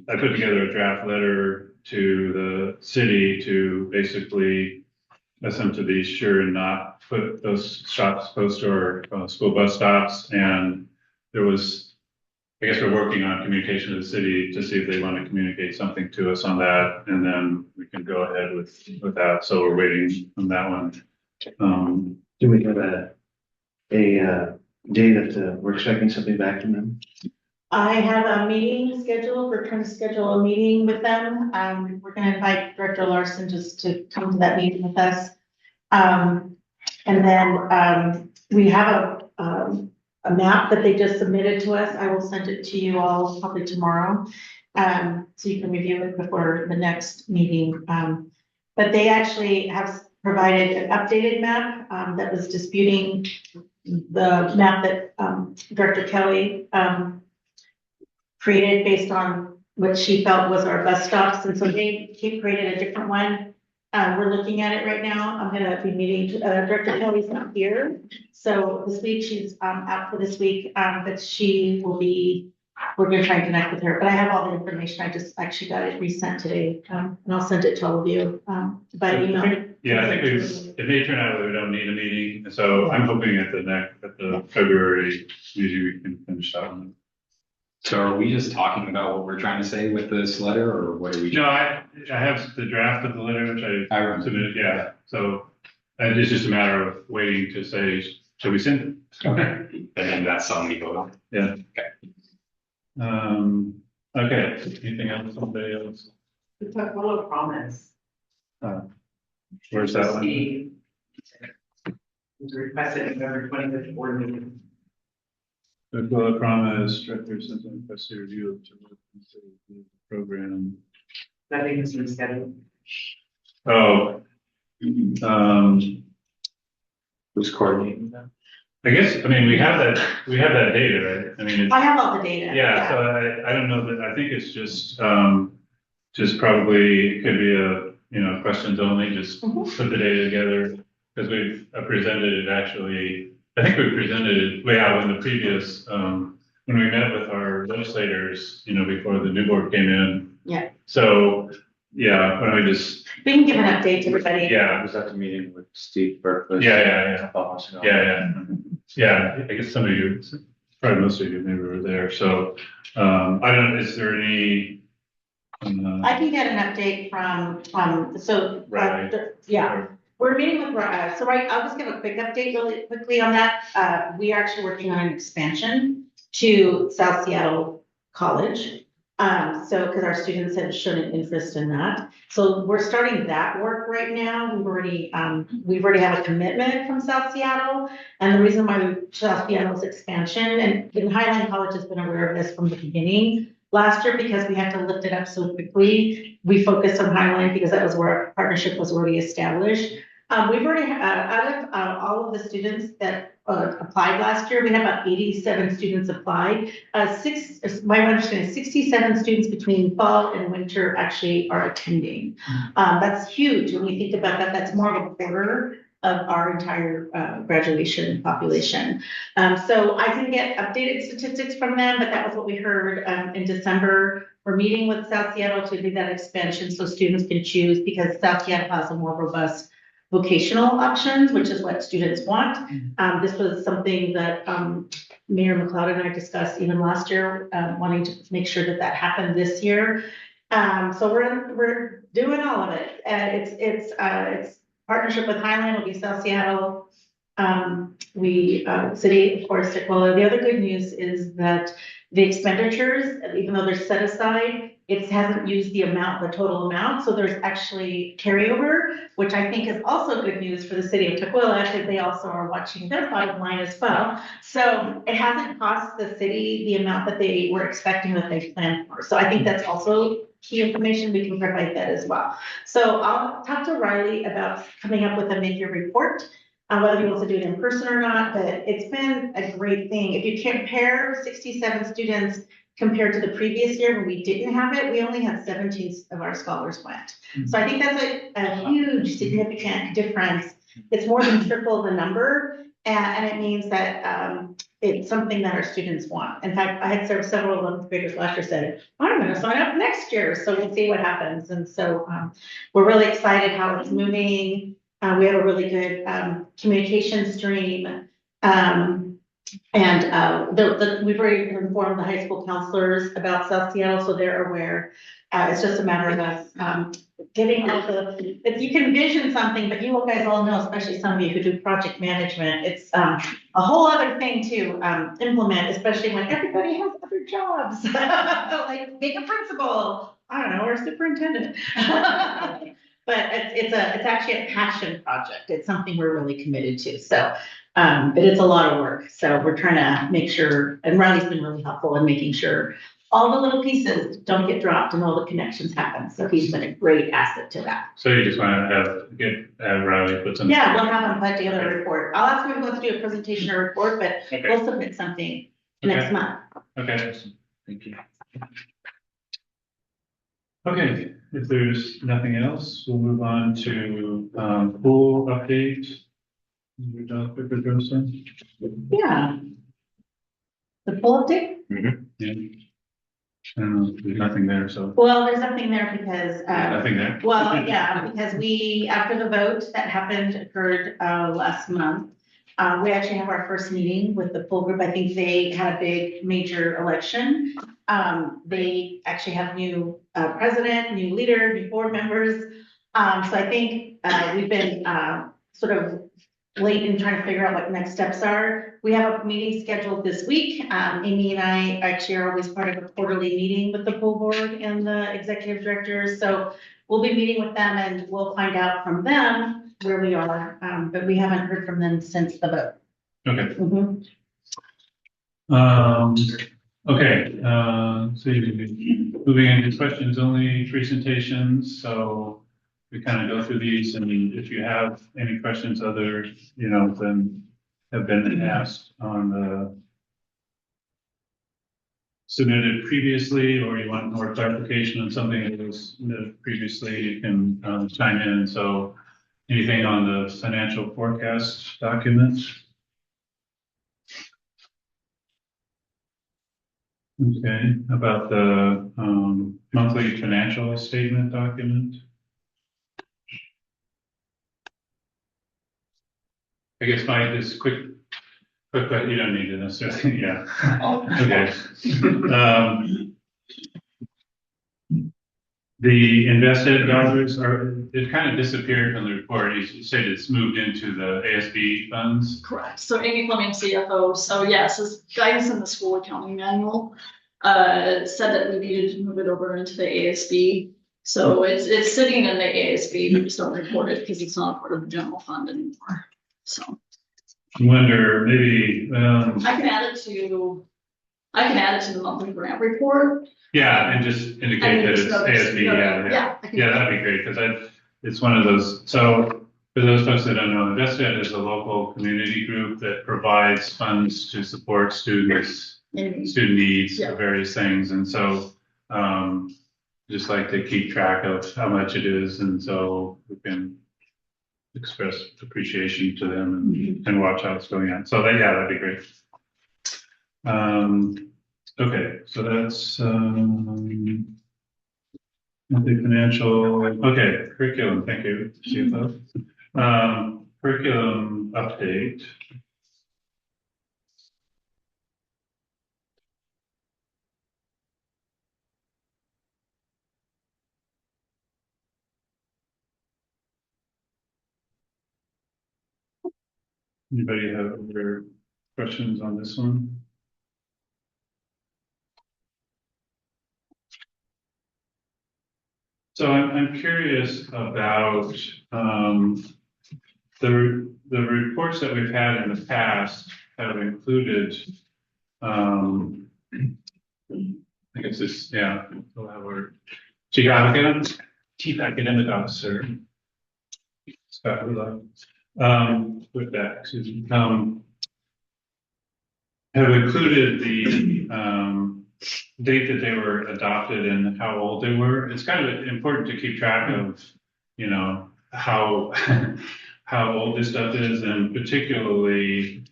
put together a draft letter to the city to basically ask them to be sure and not put those shops close to our school bus stops. And there was, I guess we're working on communication with the city to see if they want to communicate something to us on that, and then we can go ahead with that. So we're waiting on that one. Do we have a day that we're expecting something back from them? I have a meeting scheduled, we're trying to schedule a meeting with them. We're gonna invite Director Larson just to come to that meeting with us. And then, we have a map that they just submitted to us. I will send it to you all probably tomorrow. So you can review it before the next meeting. But they actually have provided an updated map, that was disputing the map that, Director Kelly, created based on what she felt was our bus stops, and so they created a different one. We're looking at it right now. I'm gonna be meeting, Director Kelly's not here, so this week she's, out for this week, but she will be, we're gonna try and connect with her, but I have all the information. I just actually got it resent today, and I'll send it to all of you, by email. Yeah, I think it may turn out that we don't need a meeting, so I'm hoping at the February meeting we can finish that one. So are we just talking about what we're trying to say with this letter, or what are we? No, I have the draft of the letter, which I remember. submitted, yeah, so it's just a matter of waiting to say, shall we send it? Okay, and then that's something we vote on. Yeah. Okay. Okay, anything else, somebody else? The Tukwila promise. Where's that one? Was requested in November 25th board meeting. The promise, director sent a request to review the program. Nothing has been scheduled. Oh. Who's coordinating that? I guess, I mean, we have that data, right? I mean, it's. I have all the data. Yeah, so I don't know, but I think it's just probably, it could be questions only, just Mhm. put the data together. Because we've presented it actually, I think we presented it way out in the previous, when we met with our legislators, before the new board came in. Yeah. So, yeah, why don't we just, We can give an update to everybody. I yeah, was at the meeting with Steve Berkeley. Yeah. About months ago. yeah, I guess some of you, probably most of you maybe were there, so, I don't, is there any? I can get an update from, Right. yeah, we're meeting with, I'll just give a quick update really quickly on that. We are actually working on an expansion to South Seattle College. Because our students have shown an interest in that. So we're starting that work right now. We've already have a commitment from South Seattle. And the reason why South Seattle's expansion, and Highline College has been aware of this from the beginning last year, because we had to lift it up so quickly. We focused on Highline because that was where our partnership was already established. We've already, out of all of the students that applied last year, we had about 87 students apply. My understanding is 67 students between fall and winter actually are attending. That's huge. When you think about that, that's more of a quarter of our entire graduation population. So I can get updated statistics from them, but that was what we heard in December. We're meeting with South Seattle to do that expansion so students can choose, because South Seattle has a more robust vocational options, which is what students want. This was something that Mayor McLeod and I discussed even last year, wanting to make sure that happened this year. So we're doing all of it. It's partnership with Highline will be South Seattle. City, of course, Tukwila. The other good news is that the expenditures, even though they're set aside, it hasn't used the total amount. So there's actually carryover, which I think is also good news for the city of Tukwila, because they also are watching their bottom line as well. So it hasn't cost the city the amount that they were expecting, that they planned for. So I think that's also key information. We can provide that as well. So I'll talk to Riley about coming up with a mid-year report, whether he wants to do it in person or not, but it's been a great thing. If you compare 67 students compared to the previous year when we didn't have it, we only had 17 of our scholars went. So I think that's a huge, significant difference. It's more than triple the number, and it means that it's something that our students want. In fact, I had several 11th graders last year said, I'm going to sign up next year, so we'll see what happens. And so we're really excited how it's moving. We have a really good communication stream. And we've already informed the high school counselors about South Seattle, so they're aware. It's just a matter of us getting all the, if you can envision something, but you guys all know, especially some of you who do project management, it's a whole other thing to implement, especially when everybody has other jobs. Like being a principal, I don't know, or a superintendent. But it's actually a passion project. It's something we're really committed to. So, but it's a lot of work. So we're trying to make sure, and Riley's been really helpful in making sure all the little pieces don't get dropped and all the connections happen. So he's been a great asset to that. So you just want to have Riley put some. Yeah, we'll have him put together a report. I'll ask him if he wants to do a presentation or report, but Okay. we'll submit something next month. Okay, Thank you. okay, if there's nothing else, we'll move on to pool update. Dr. Pedrosa? Yeah. The full update? Yeah. I don't know, there's nothing there, so. Well, there's nothing there because, Nothing there? well, yeah, because after the vote that occurred last month, we actually have our first meeting with the full group. I think they had a big major election. They actually have new president, new leader, new board members. So I think we've been sort of late in trying to figure out what next steps are. We have a meeting scheduled this week. Amy and I actually are always part of a quarterly meeting with the pool board and the executive directors. So we'll be meeting with them and we'll find out from them where we are. But we haven't heard from them since the vote. Okay. Mhm. Okay, so moving into questions only presentations, so we kind of go through these, and if you have any questions other, than have been asked on the submitted previously, or you want more clarification on something that was submitted previously, you can chime in. So anything on the financial forecast document? Okay, about the monthly financial statement document? I guess my just quick, but you don't need to necessarily, yeah. Okay. The invested dollars it kind of disappeared from the report. You said it's moved into the ASB funds. Correct. So Amy Fleming, CFO. So yes, as guidance in the school accounting manual said that we needed to move it over into the ASB. So it's sitting in the ASB. We just don't report it because it's not part of the general fund anymore. So I wonder maybe I can add it to the monthly grant report. yeah, and just indicate that it's ASB. Yeah, that'd be great because it's one of those. So for those folks that don't know, InvestEd is a local community group that provides funds to support students, student needs for various things, and so just like to keep track of how much it is, and so we can express appreciation to them and watch how it's going on. So that'd be great. Okay, so that's monthly financial. Okay, curriculum. Thank you, CFO. Curriculum update. Anybody have other questions on this one? So I'm curious about the reports that we've had in the past have included I guess it's we'll have our chief academic officer Scott Hula with that, excuse me, have included the date that they were adopted and how old they were. It's kind of important to keep track of, how old this stuff is, and particularly,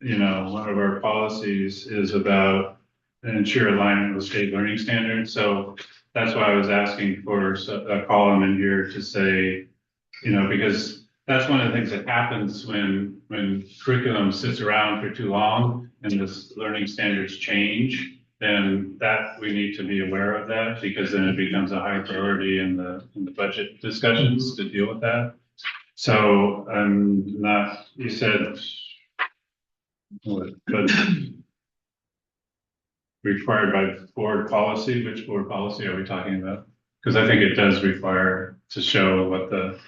one of our policies is about ensure alignment with state learning standards. So that's why I was asking for a column in here to say, because that's one of the things that happens when curriculum sits around for too long and this learning standards change, then that we need to be aware of that, because then it becomes a high priority in the budget discussions to deal with that. So I'm not, you said, but required by board policy, which board policy are we talking about? Because I think it does require to show what the,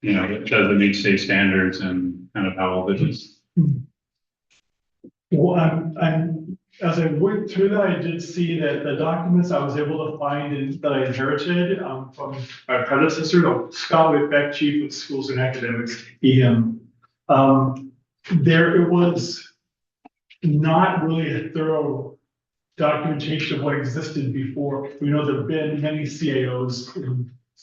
it doesn't meet state standards and kind of how old it is. Well, as I went through that, I did see that the documents I was able to find and that I inherited from my predecessor, Scott Whitbeck, Chief of Schools and Academics, EM. It was not really a thorough documentation of what existed before. We know there have been many CAOs,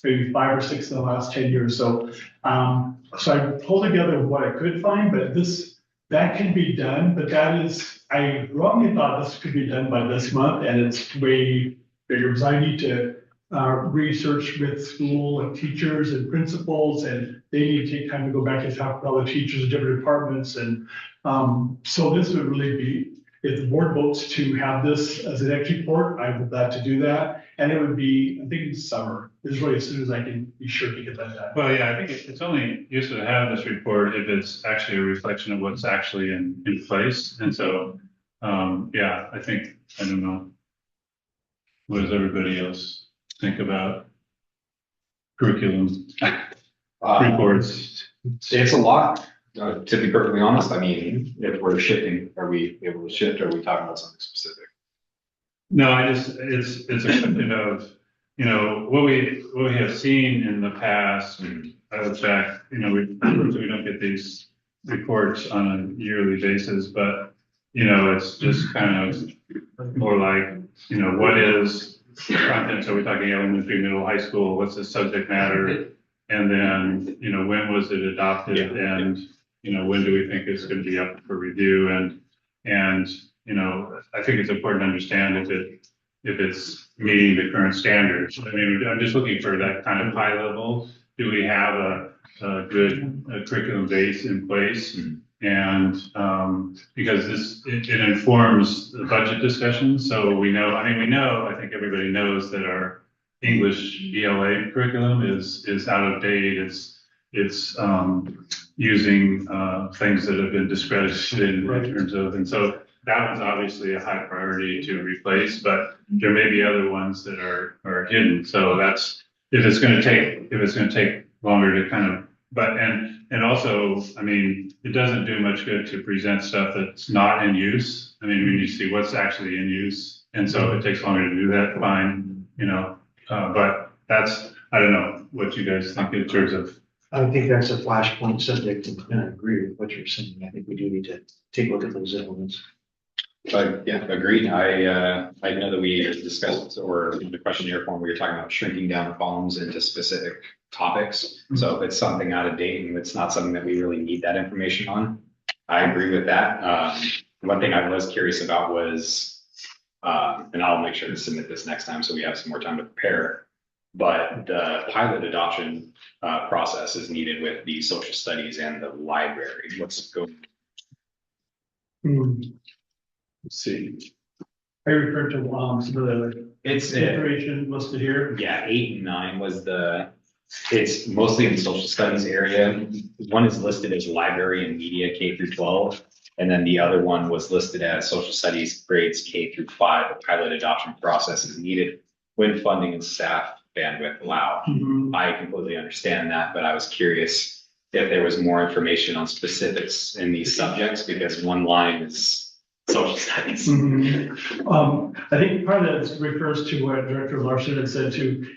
maybe 5 or 6 in the last 10 years. So I pulled together what I could find, but that can be done, but I wrongly thought this could be done by this month, and it's way bigger, because I need to research with school and teachers and principals, and they need to take time to go back and talk with all the teachers in different departments. And so this would really be, if the board votes to have this as an next report, I would glad to do that. And it would be, I think in summer, is really as soon as I can be sure to get that done. Well, yeah, I think it's only useful to have this report if it's actually a reflection of what's actually in place. And so, yeah, I don't know. What does everybody else think about curriculum reports? It's a lot, to be perfectly honest. I mean, if we're shifting, are we able to shift? Or are we talking about something specific? No, it's a question of, what we have seen in the past. I would check, we don't get these reports on a yearly basis, but, it's just kind of more like, what is the content? So we're talking elementary, middle, high school, what's the subject matter? And then, when was it adopted? And, when do we think it's going to be up for review? And I think it's important to understand if it's meeting the current standards. I mean, I'm just looking for that kind of high level. Do we have a good curriculum base in place? And because it informs the budget discussion. So we know, I think everybody knows that our English ELA curriculum is out of date. It's using things that have been discredited in terms of, and so that was obviously a high priority to replace, but there may be other ones that are hidden. So that's, if it's going to take longer to kind of, and also, it doesn't do much good to present stuff that's not in use. We need to see what's actually in use. And so if it takes longer to do that, fine, but that's, I don't know what you guys think in terms of. I think that's a flashpoint subject, and I agree with what you're saying. I think we do need to take a look at those elements. Yeah, agreed. I know that we discussed, or in the questionnaire form, we were talking about shrinking down the columns into specific topics. So if it's something out of date and it's not something that we really need that information on, I agree with that. One thing I was curious about was, and I'll make sure to submit this next time so we have some more time to prepare, but the pilot adoption process is needed with the social studies and the library. What's going on? Let's see. I referred to some of the It's information listed here. Yeah, 8 and 9 was it's mostly in the social studies area. One is listed as library and media K through 12. And then the other one was listed as social studies grades K through 5. The pilot adoption process is needed when funding and staff bandwidth allow. I completely understand that, but I was curious if there was more information on specifics in these subjects, because one line is social studies. I think part of that refers to what Director Larson had said too.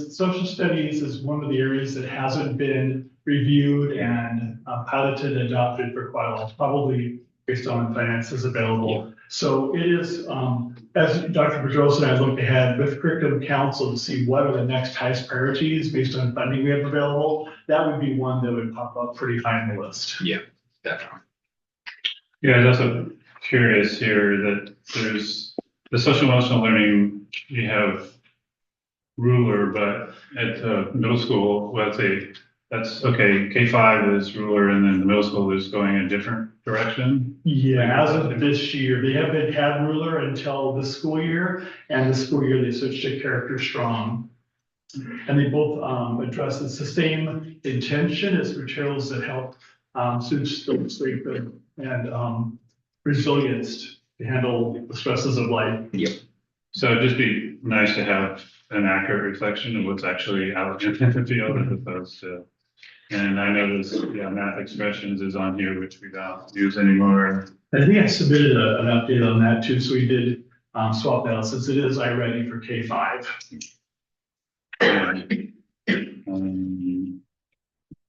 Social studies is one of the areas that hasn't been reviewed and piloted and adopted for quite a while, probably based on finances available. So it is, as Dr. Pedrosa and I looked ahead with Curriculum Council to see what are the next highest priorities based on funding we have available, that would be one that would pop up pretty high on the list. Yeah, definitely. Yeah, that's a curious here that there's the social emotional learning, you have ruler, but at middle school, well, it's that's okay. K5 is ruler and then the middle school is going a different direction. Yeah, as of this year, they haven't had ruler until this school year, and this school year they switched to character strong. And they both address the same intention as materials that help students build strength and resilience to handle the stresses of life. So it'd just be nice to have an accurate reflection of what's actually out in the field as opposed to. And I noticed, math expressions is on here, which we don't use anymore. I think I submitted an update on that too, so we did swap that out since it is iReady for K5. And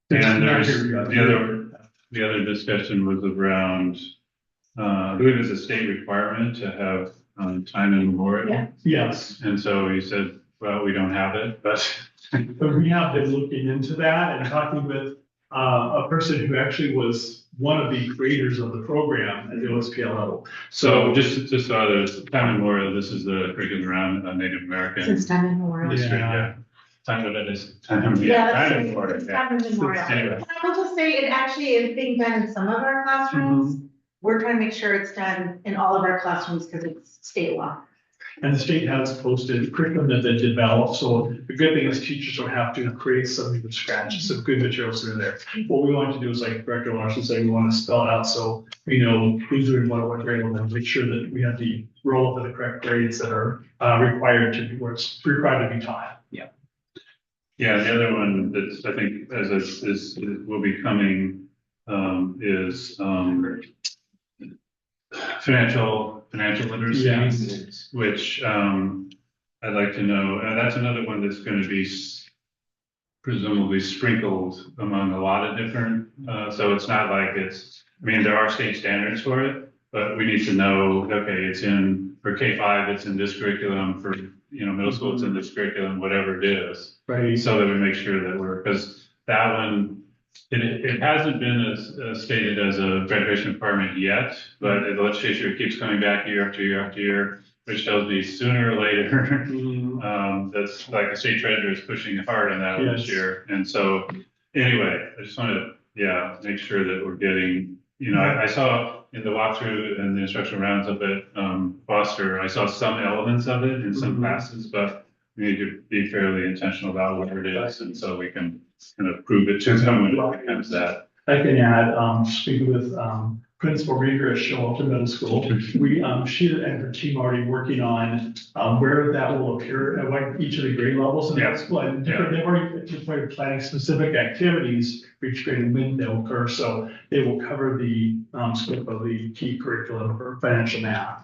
there's the other discussion was around, I believe it's a state requirement to have time and memorial. Yeah. Yes, And so he said, well, we don't have it, but. but we have been looking into that and talking with a person who actually was one of the creators of the program at the OSPL level. So just so others, time and memorial, this is the curriculum around Native American. Since time immemorial. history, Yeah. Time of it is, time Yeah, and memorial, that's yeah. time immemorial. Anyway. I will just say it actually is being done in some of our classrooms. We're trying to make sure it's done in all of our classrooms because it's state law. And the state has posted curriculum that they developed, so the good thing is teachers don't have to create something from scratch, some good materials that are there. What we want to do is like Director Larson said, we want to spell it out so we know who's doing what grade, and then make sure that we have the roll up of the correct grades that are required to be, where it's required to be taught. Yeah, the other one that's, I think, as is will be coming, is, financial literacy. Yes. Which, I'd like to know, that's another one that's gonna be presumably sprinkled among a lot of different, so it's not like I mean, there are state standards for it, but we need to know, okay, it's for K5, it's in this curriculum, for, middle school, it's in this curriculum, whatever it is. Right. So that we make sure that because that one, it hasn't been as stated as a graduation requirement yet, but the legislature keeps coming back year after year after year, which tells me sooner or later, that's like the state treasurer is pushing hard on that this Yes. year. And so, anyway, I just want to, make sure that we're getting, I saw in the walkthrough and the instructional rounds up at Foster, I saw some elements of it in some classes, but we need to be fairly intentional about what it is, and so we can kind of prove it to them when it becomes that. I can add, speaking with Principal Rieger at Showalter Middle School, she and her team are already working on where that will appear at like each of the grade levels in middle school. And they've already planning specific activities for each grade and when they'll occur. So they will cover the scope of the key curriculum for financial math.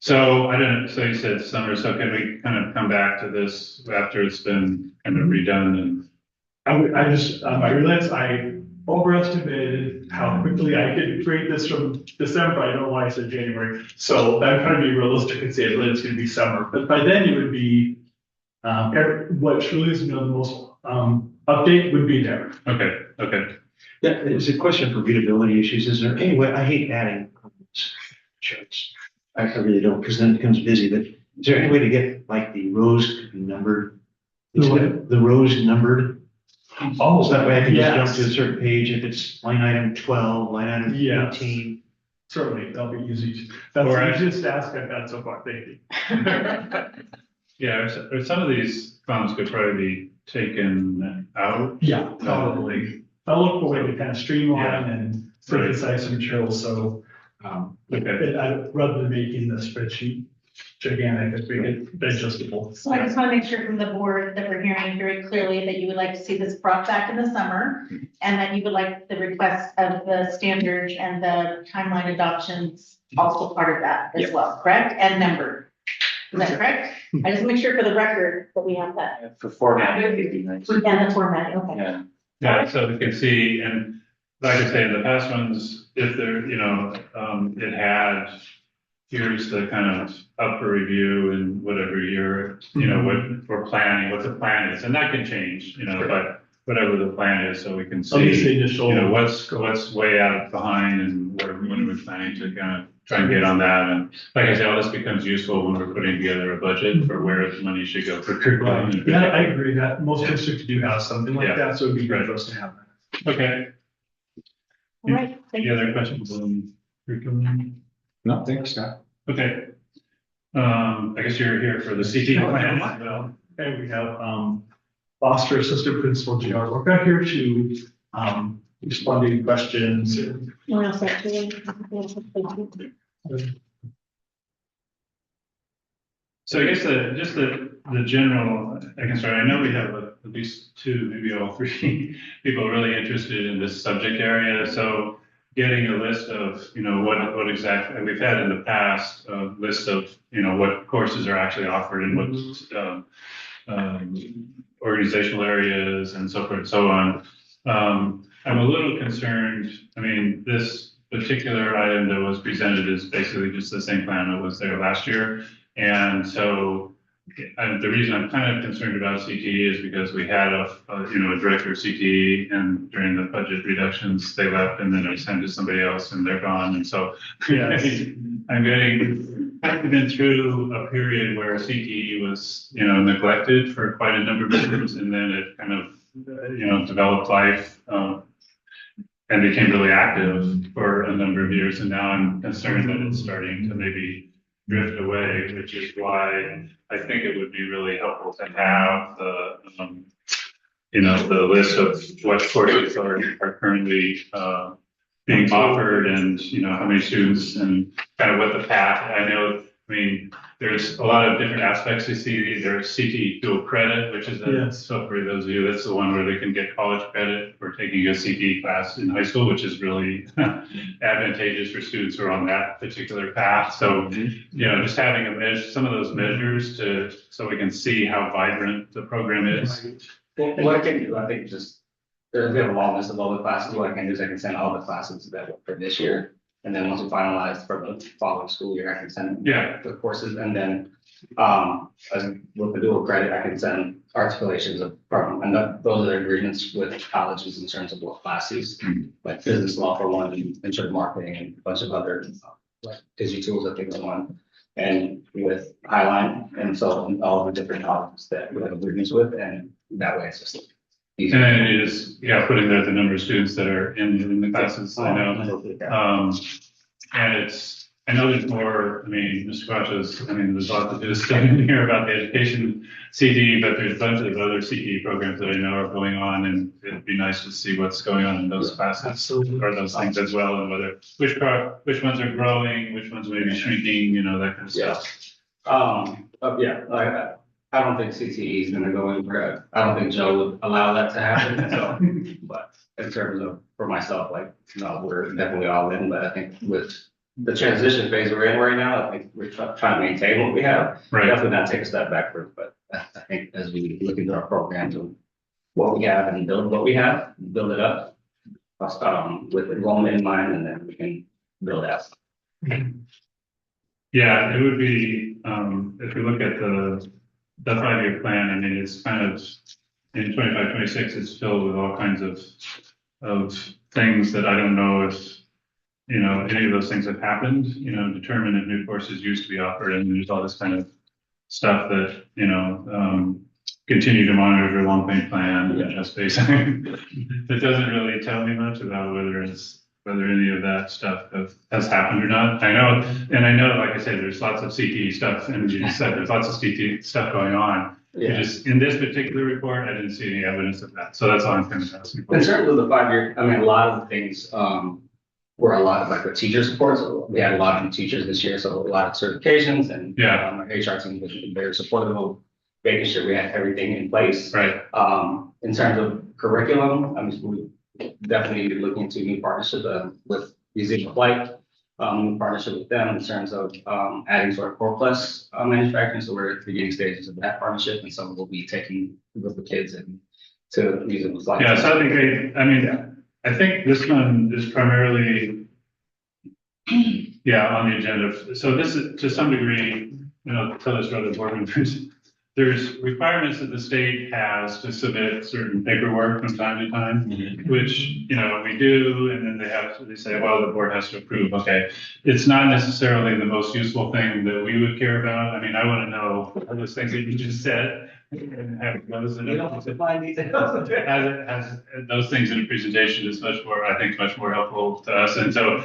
So so you said summer, so can we kind of come back to this after it's been kind of redone and? I realized I overestimated how quickly I could create this from December. I don't know why I said January. So I'm trying to be realistic and say it's going to be summer. But by then it would be, what truly is the most update would be there. Okay. Yeah, it's a question for readability issues. Is there any way, I hate adding charts. I really don't, because then it becomes busy, but is there any way to get like the rows numbered? The rows numbered? Oh, So that way I can just jump yes. to a certain page if it's line item 12, line item Yes. 18. Certainly, that'll be easy. That's Or the easiest ask I've had so far. Thank you. Yeah, or some of these funds could probably be taken out. Yeah, probably. I'll look for a way to kind of streamline and synthesize some materials. So, rather than making the spreadsheet gigantic, it's make it digestible. So I just want to make sure from the board that we're hearing very clearly that you would like to see this brought back in the summer. And that you would like the request of the standards and the timeline adoptions also part of that as well, correct? And numbered. Is that correct? I just make sure for the record that we have that. For format, it'd be nice. And the format, okay. Yeah. Yeah, so we can see, and like I say, the past ones, if they're, it had, here's the kind of up for review and whatever year, what we're planning, what the plan is, and that can change, but whatever the plan is, so we can At least the see, initial. what's way out behind and what are we planning to kind of try and get on that. And like I said, all this becomes useful when we're putting together a budget for where the money should go for curriculum. and- Yeah, I agree that most districts do have something like Yeah. that, so it'd be Right. great for us to have that. Okay, All right, thank any you. other questions on curriculum? No, thanks, Scott. Okay. I guess you're here for the CT plan as well. Okay, we have, Foster Assistant Principal J.R. Lorca here to, respond to any questions. What else actually? So I guess the general, I can start, I know we have at least two, maybe all three people really interested in this subject area. So getting a list of, what exactly, we've had in the past, a list of, what courses are actually offered and what, organizational areas and so forth and so on. I'm a little concerned, this particular item that was presented is basically just the same plan that was there last year. And so the reason I'm kind of concerned about CTE is because we had a director of CTE, and during the budget reductions, they left and then they sent to somebody else and they're gone. And so Yes. I've been through a period where CTE was, neglected for quite a number of years, and then it kind of, developed life, and became really active for a number of years. And now I'm concerned that it's starting to maybe drift away, which is why I think it would be really helpful to have the list of what courses are currently, being offered, and, how many students, and kind of what the path. There's a lot of different aspects to CTE. There's CTE dual credit, which is, Yes. so for those of you, that's the one where they can get college credit for taking a CTE class in high school, which is really advantageous for students who are on that particular path. So, just having some of those measures so we can see how vibrant the program is. Well, what I can do, I think just, we have a long list of all the classes, what I can do is I can send all the classes that were for this year. And then once we finalize for the following school year, I can send the courses, and then, with the dual credit, I can send articulations and those are the agreements with colleges in terms of what classes, like business law for one, and internet marketing, and a bunch of other, like digital tools that they go on. And with Highline, and so all the different colleges that we have agreements with, and that way it's just easier. And then it is, putting there the number of students that are in the classes, I know. And I know there's more, Mr. Quachas, there's a lot to do stuff in here about the education CTE, but there's a bunch of other CTE programs that I know are going on, and it'd be nice to see what's going on in those classes or those things as well, and which ones are growing, which ones may be shrinking, that kind of stuff. I don't think CTE is gonna go anywhere. I don't think Joe would allow that to happen, so, but in terms of, for myself, we're definitely all in, but I think with the transition phase we're in right now, I think we're trying to maintain what we have. Right. Definitely not take a step backward, but I think as we look into our programs and what we have and build what we have, build it up, with enrollment in mind, and then we can build out. Yeah, it would be, if we look at the 5-year plan, it's kind of, in 25, 26, it's filled with all kinds of things that I don't know if, any of those things have happened, determine if new courses used to be offered, and there's all this kind of stuff that, continue to monitor your long-range plan, and just basically, it doesn't really tell me much about whether any of that stuff has happened or not. I know, like I said, there's lots of CTE stuff, and you just said there's lots of CTE stuff going on. Yeah. Just in this particular report, I didn't see any evidence of that. So that's all I'm kind of asking for. In terms of the 5-year, a lot of the things, were a lot of like the teacher support. So we had a lot of new teachers this year, so a lot of certifications, and our HR team was very supportive of making sure we had everything in place. Right. In terms of curriculum, we definitely looking into new partnerships with Museum of Light, partnership with them in terms of adding to our Core Plus manufacturing. So we're at the beginning stages of that partnership, and so we'll be taking a group of kids and to Museum of Light. Yeah, so I think I think this one is primarily on the agenda. So this is, to some degree, tell us rather board members, there's requirements that the state has to submit certain paperwork from time to time, which, you know, we do, and then they say, well, the board has to approve. Okay. It's not necessarily the most useful thing that we would care about. I mean, I want to know those things that you just said. And have those in as those things in a presentation is much more, I think, much more helpful to us. And so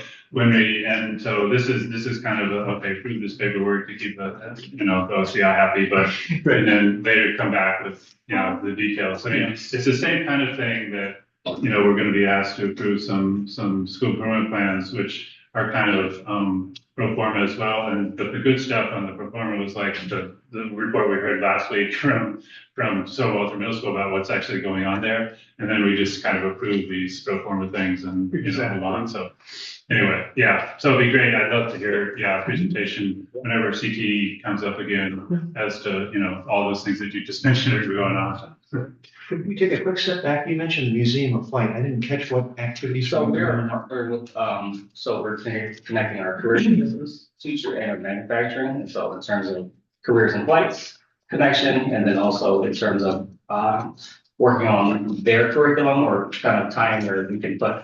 so this is kind of okay, prove this paperwork to keep the, you know, the OCI happy, but and then later come back with, you know, the details. I mean, it's the same kind of thing that, you know, we're going to be asked to approve some school improvement plans, which are kind of pro forma as well. And but the good stuff on the pro forma was like the report we heard last week from Sir Walter Middle School about what's actually going on there. And then we just kind of approve these pro forma things and, you know, move on. So anyway, yeah, so it'd be great. I'd love to hear, a presentation whenever CTE comes up again as to, you know, all those things that you just mentioned are going on. Could we take a quick step back? You mentioned the Museum of Flight. I didn't catch what activities. So we're partnered with, so we're connecting our career business teacher and our manufacturing. And so in terms of careers and flights connection, and then also in terms of working on their curriculum or kind of time where we can put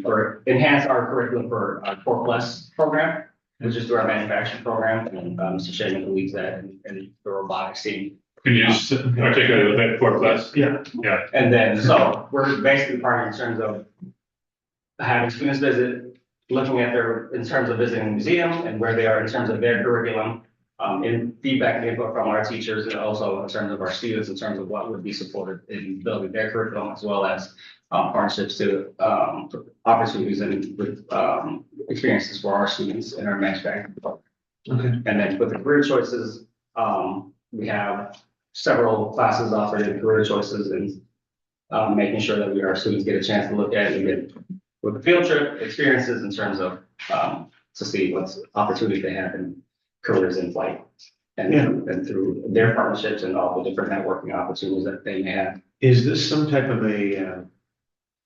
or enhance our curriculum for our 4+ program, which is through our manufacturing program. And Mr. Shaman who leads that and the robotics team. Can you just articulate a little bit 4+? Yeah. And then, so we're basically partnering in terms of having students visit, looking at in terms of visiting the museum and where they are in terms of their curriculum, and feedback and input from our teachers, and also in terms of our students, in terms of what would be supported in building their curriculum, as well as partnerships to opportunities and with experiences for our students in our manufacturing department. Okay. And then with the career choices, we have several classes offered in career choices and making sure that our students get a chance to look at it and get with the field trip experiences in terms of to see what opportunities they have in careers in flight and through their partnerships and all the different networking opportunities that they may have. Is this some type of a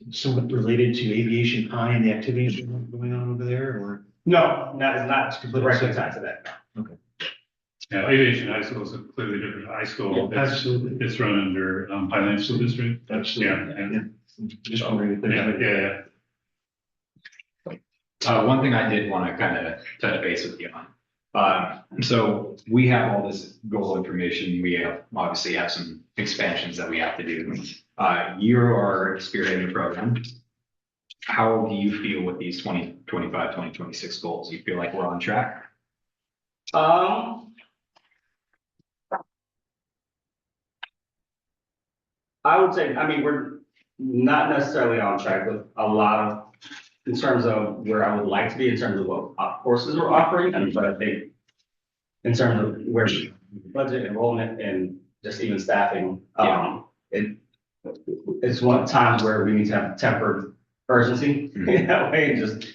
somewhat related to Aviation High and the activities going on over there, or? No, it's not directly tied to that. Okay. Yeah, Aviation High School is a completely different high school. Yeah, absolutely. It's run under Highland School District. Absolutely. Just wondering if there's. One thing I did want to kind of touch base with you on. So we have all this goal information. We obviously have some expansions that we have to do. You are spearheading the program. How do you feel with these 2025, 2026 goals? You feel like we're on track? I would say, I mean, we're not necessarily on track with a lot of, in terms of where I would like to be in terms of what courses we're offering, but I think in terms of where budget enrollment and just even staffing, it's one of the times where we need to have tempered urgency in that way. And just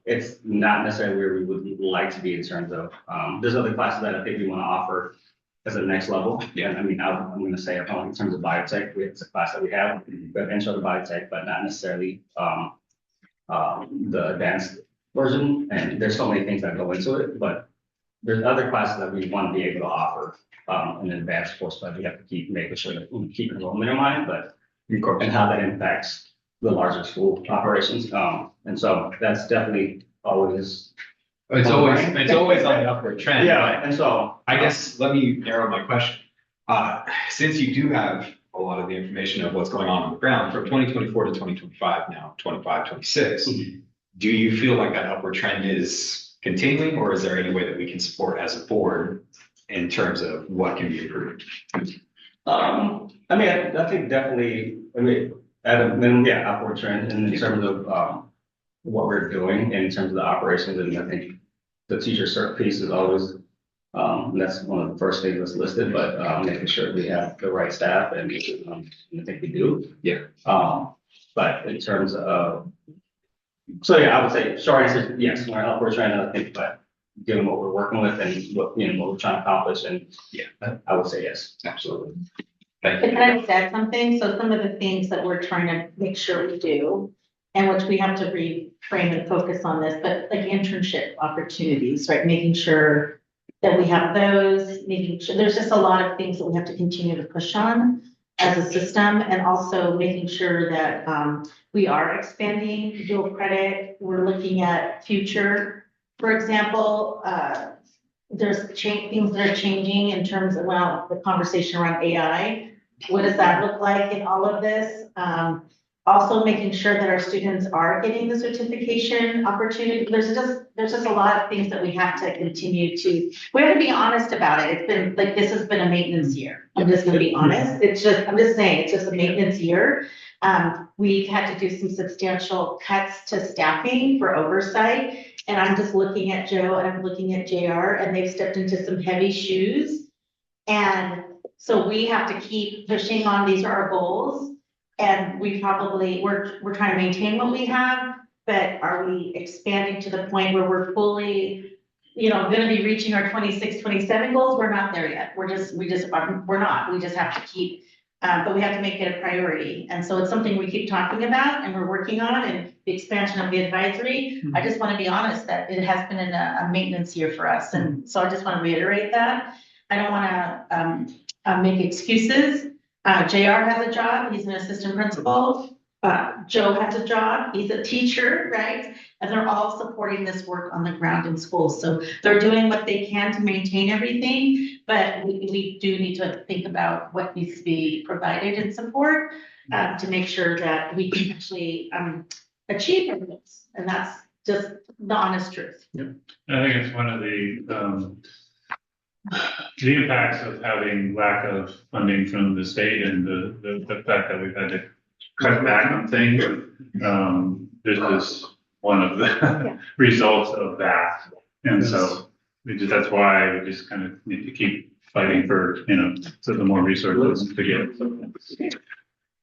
it's not necessarily where we would like to be in terms of there's other classes that I think we want to offer as a next level. Yeah, I mean, I'm going to say in terms of biotech, it's a class that we have intro to biotech, but not necessarily the advanced version. And there's so many things that go into it, but there's other classes that we want to be able to offer an advanced course, but we have to keep making sure that we keep enrollment in mind, but and how that impacts the larger school operations. And so that's definitely always. It's always on the upward trend. Yeah, and so I guess let me narrow my question. Since you do have a lot of the information of what's going on the ground from 2024 to 2025, now 25, 26, do you feel like that upward trend is continuing, or is there any way that we can support as a board in terms of what can be improved? I mean, I think definitely, I mean, at a minimum, upward trend in terms of what we're doing in terms of the operations. And I think the teacher cert piece is always, that's one of the first things that's listed, but making sure we have the right staff, and I think we do. Yeah. But in terms of, I would say short answer, yes, we're upward trend, I think, but given what we're working with and what we're trying to accomplish, and I would say yes, absolutely. Can I just add something? So some of the things that we're trying to make sure we do, and which we have to reframe and focus on this, but like internship opportunities, right? Making sure that we have those, just making sure, there's just a lot of things that we have to continue to push on as a system, and also making sure that, we are expanding dual credit. We're looking at future, for example, there's things that are changing in terms of, well, the conversation around AI. What does that look like in all of this? Also making sure that our students are getting the certification opportunity. There's just a lot of things that we have to continue to, we have to be honest about it. It's been like, this has been a maintenance year. I'm just gonna be honest. I'm just saying, it's just a maintenance year. We've had to do some substantial cuts to staffing for oversight. And I'm just looking at Joe and I'm looking at JR, and they've stepped into some heavy shoes. And so we have to keep pushing on, these are our goals. And we're trying to maintain what we have, but are we expanding to the point where we're fully, gonna be reaching our 26, 27 goals? We're not there yet. We're not. We just have to keep, but we have to make it a priority. And so it's something we keep talking about and we're working on, and the expansion of the advisory. I just want to be honest that it has been a maintenance year for us. And so I just want to reiterate that. I don't want to make excuses. JR has a job, he's an assistant principal. Joe has a job, he's a teacher, right? And they're all supporting this work on the ground in schools. So they're doing what they can to maintain everything, but we do need to think about what needs to be provided in support to make sure that we can actually achieve our goals. And that's just the honest truth. I think it's one of the impacts of having lack of funding from the state and the fact that we've had to cut back on things. This is one of the results of that. And so that's why we just kind of need to keep fighting for, so the more resources to get.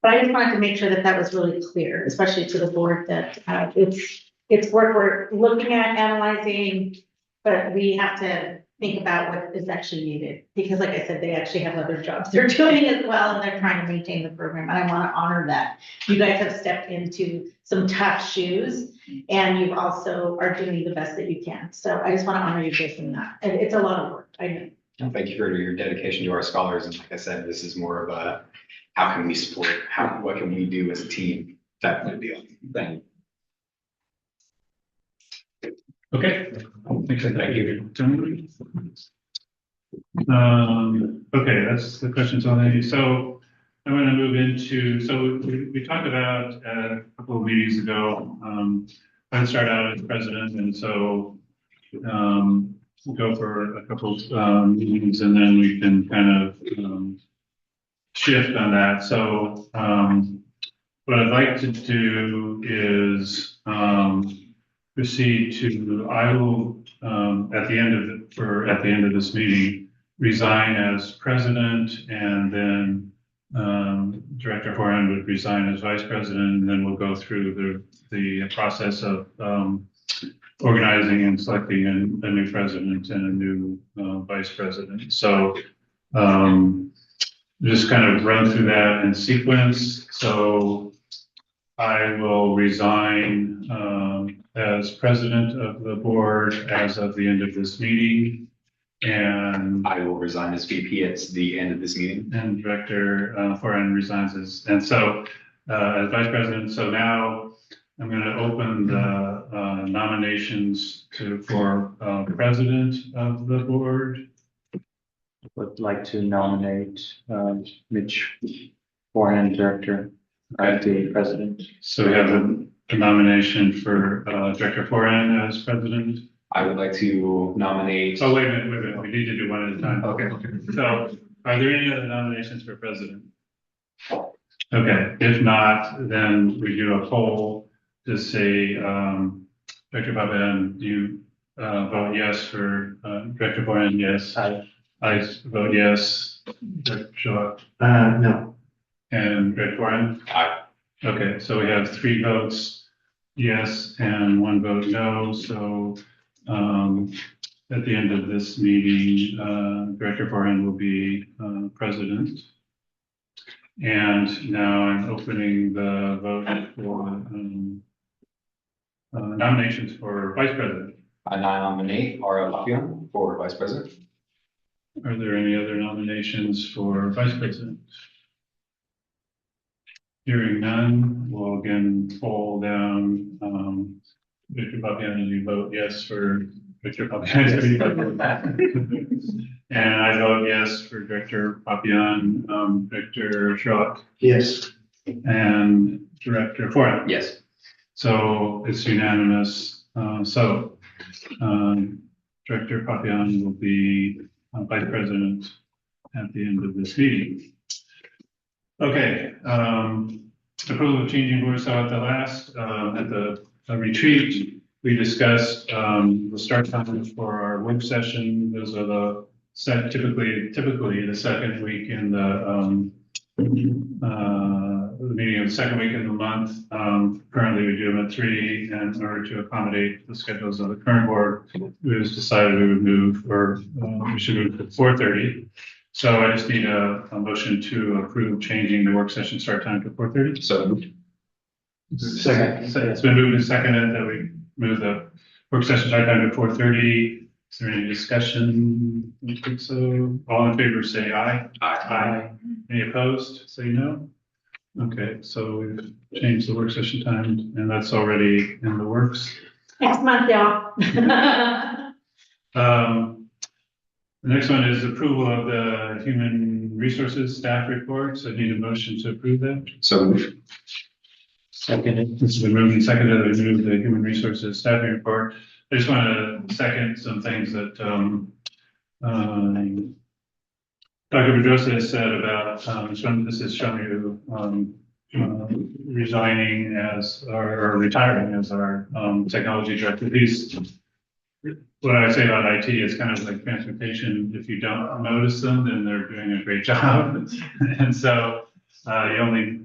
But I just wanted to make sure that was really clear, especially to the board, that it's work we're looking at, analyzing, but we have to think about what is actually needed. Because like I said, they actually have other jobs they're doing as well, and they're trying to maintain the program. And I want to honor that. You guys have stepped into some tough shoes, and you also are doing the best that you can. So I just want to honor you guys in that. And it's a lot of work, I know. Thank you for your dedication to our scholars. And like I said, this is more of a, how can we support, what can we do as a team type of deal. Thank you. Okay. Thank you. Okay, that's the questions on that. So I'm going to move into, so we talked about a couple of meetings ago, I start out as president, and so we'll go for a couple meetings and then we can kind of shift on that. So what I'd like to do is proceed to, I will at the end of this meeting, resign as president, and then Director Horan would resign as vice president, and then we'll go through the process of organizing and selecting a new president and a new vice president. So just kind of run through that in sequence. So I will resign as president of the board as of the end of this meeting. And I will resign as VP at the end of this meeting. And Director Horan resigns as vice president. So now I'm going to open the nominations for president of the board. Would like to nominate Mitch Horan, director, as the president. So we have a nomination for Director Horan as president. I would like to nominate. Oh, wait a minute. We need to do one at a time. Okay. So are there any other nominations for president? Okay. If not, then we do a poll to say, Director Baban, do you vote yes for Director Horan? Yes. I vote yes. Director Shaw? No. And Director Horan? Aye. Okay. So we have 3 votes yes and 1 vote no. So at the end of this meeting, Director Horan will be president. And now I'm opening the vote for nominations for vice president. I nominate Ara Lapian for vice president. Are there any other nominations for vice president? Hearing none, we'll again poll down, Victor Papiano, you vote yes for Victor Papiano. And I vote yes for Director Papian, Victor Schrock, Yes. and Director Ford. Yes. So it's unanimous. Director Papian will be vice president at the end of this meeting. Okay, approval of changing boards. So at the last, at the retreat, we discussed the start time for our work session. Those are the typically the second week in the meeting of the second week in the month. Currently, we do them at 3, and in order to accommodate the schedules of the current board, we just decided we would move, or we should move to 4:30. So I just need a motion to approve changing the work session start time to 4:30. So Second. So it's been moved and seconded that we move the work session start time to 4:30. Is there any discussion? I don't think so. All in favor, say aye. Aye. Any opposed? Say no. Okay, so we've changed the work session time, and that's already in the works. Next month, y'all. The next one is approval of the human resources staff reports. I need a motion to approve that. So moved. Seconded. This has been moved and seconded to remove the human resources staffing report. I just want to second some things that Dr. Pedrosa has said about this is Shonu resigning as or retiring as our technology director. What I say about IT is kind of like transportation. If you don't notice them, then they're doing a great job. And so we only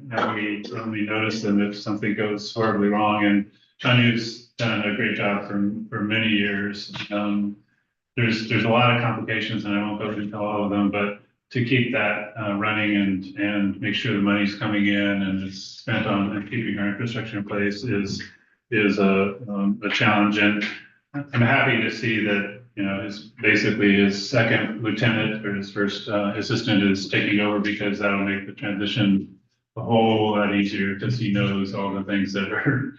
notice them if something goes horribly wrong. And Shanu's done a great job for many years. There's a lot of complications, and I won't go into all of them, but to keep that running and make sure the money's coming in and it's spent on keeping our infrastructure in place is a challenge. And I'm happy to see that, his second lieutenant or his first assistant is taking over, because that'll make the transition a whole lot easier, because he knows all the things that are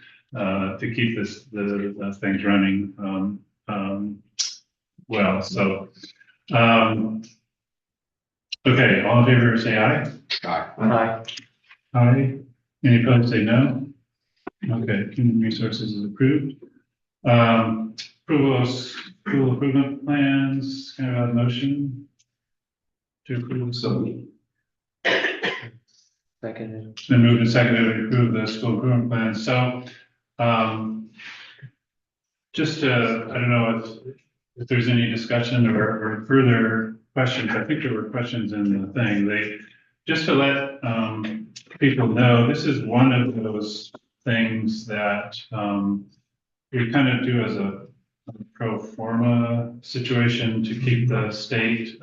to keep the things running well. So, okay, all in favor, say aye. Aye. Aye. Any opposed, say no. Okay, human resources is approved. Approval of school improvement plans, kind of a motion to approve. So Seconded. It's been moved and seconded to approve the school improvement plans. So, just I don't know if there's any discussion or further questions. I think there were questions in the thing. Just to let people know, this is one of those things that we kind of do as a pro forma situation to keep the state.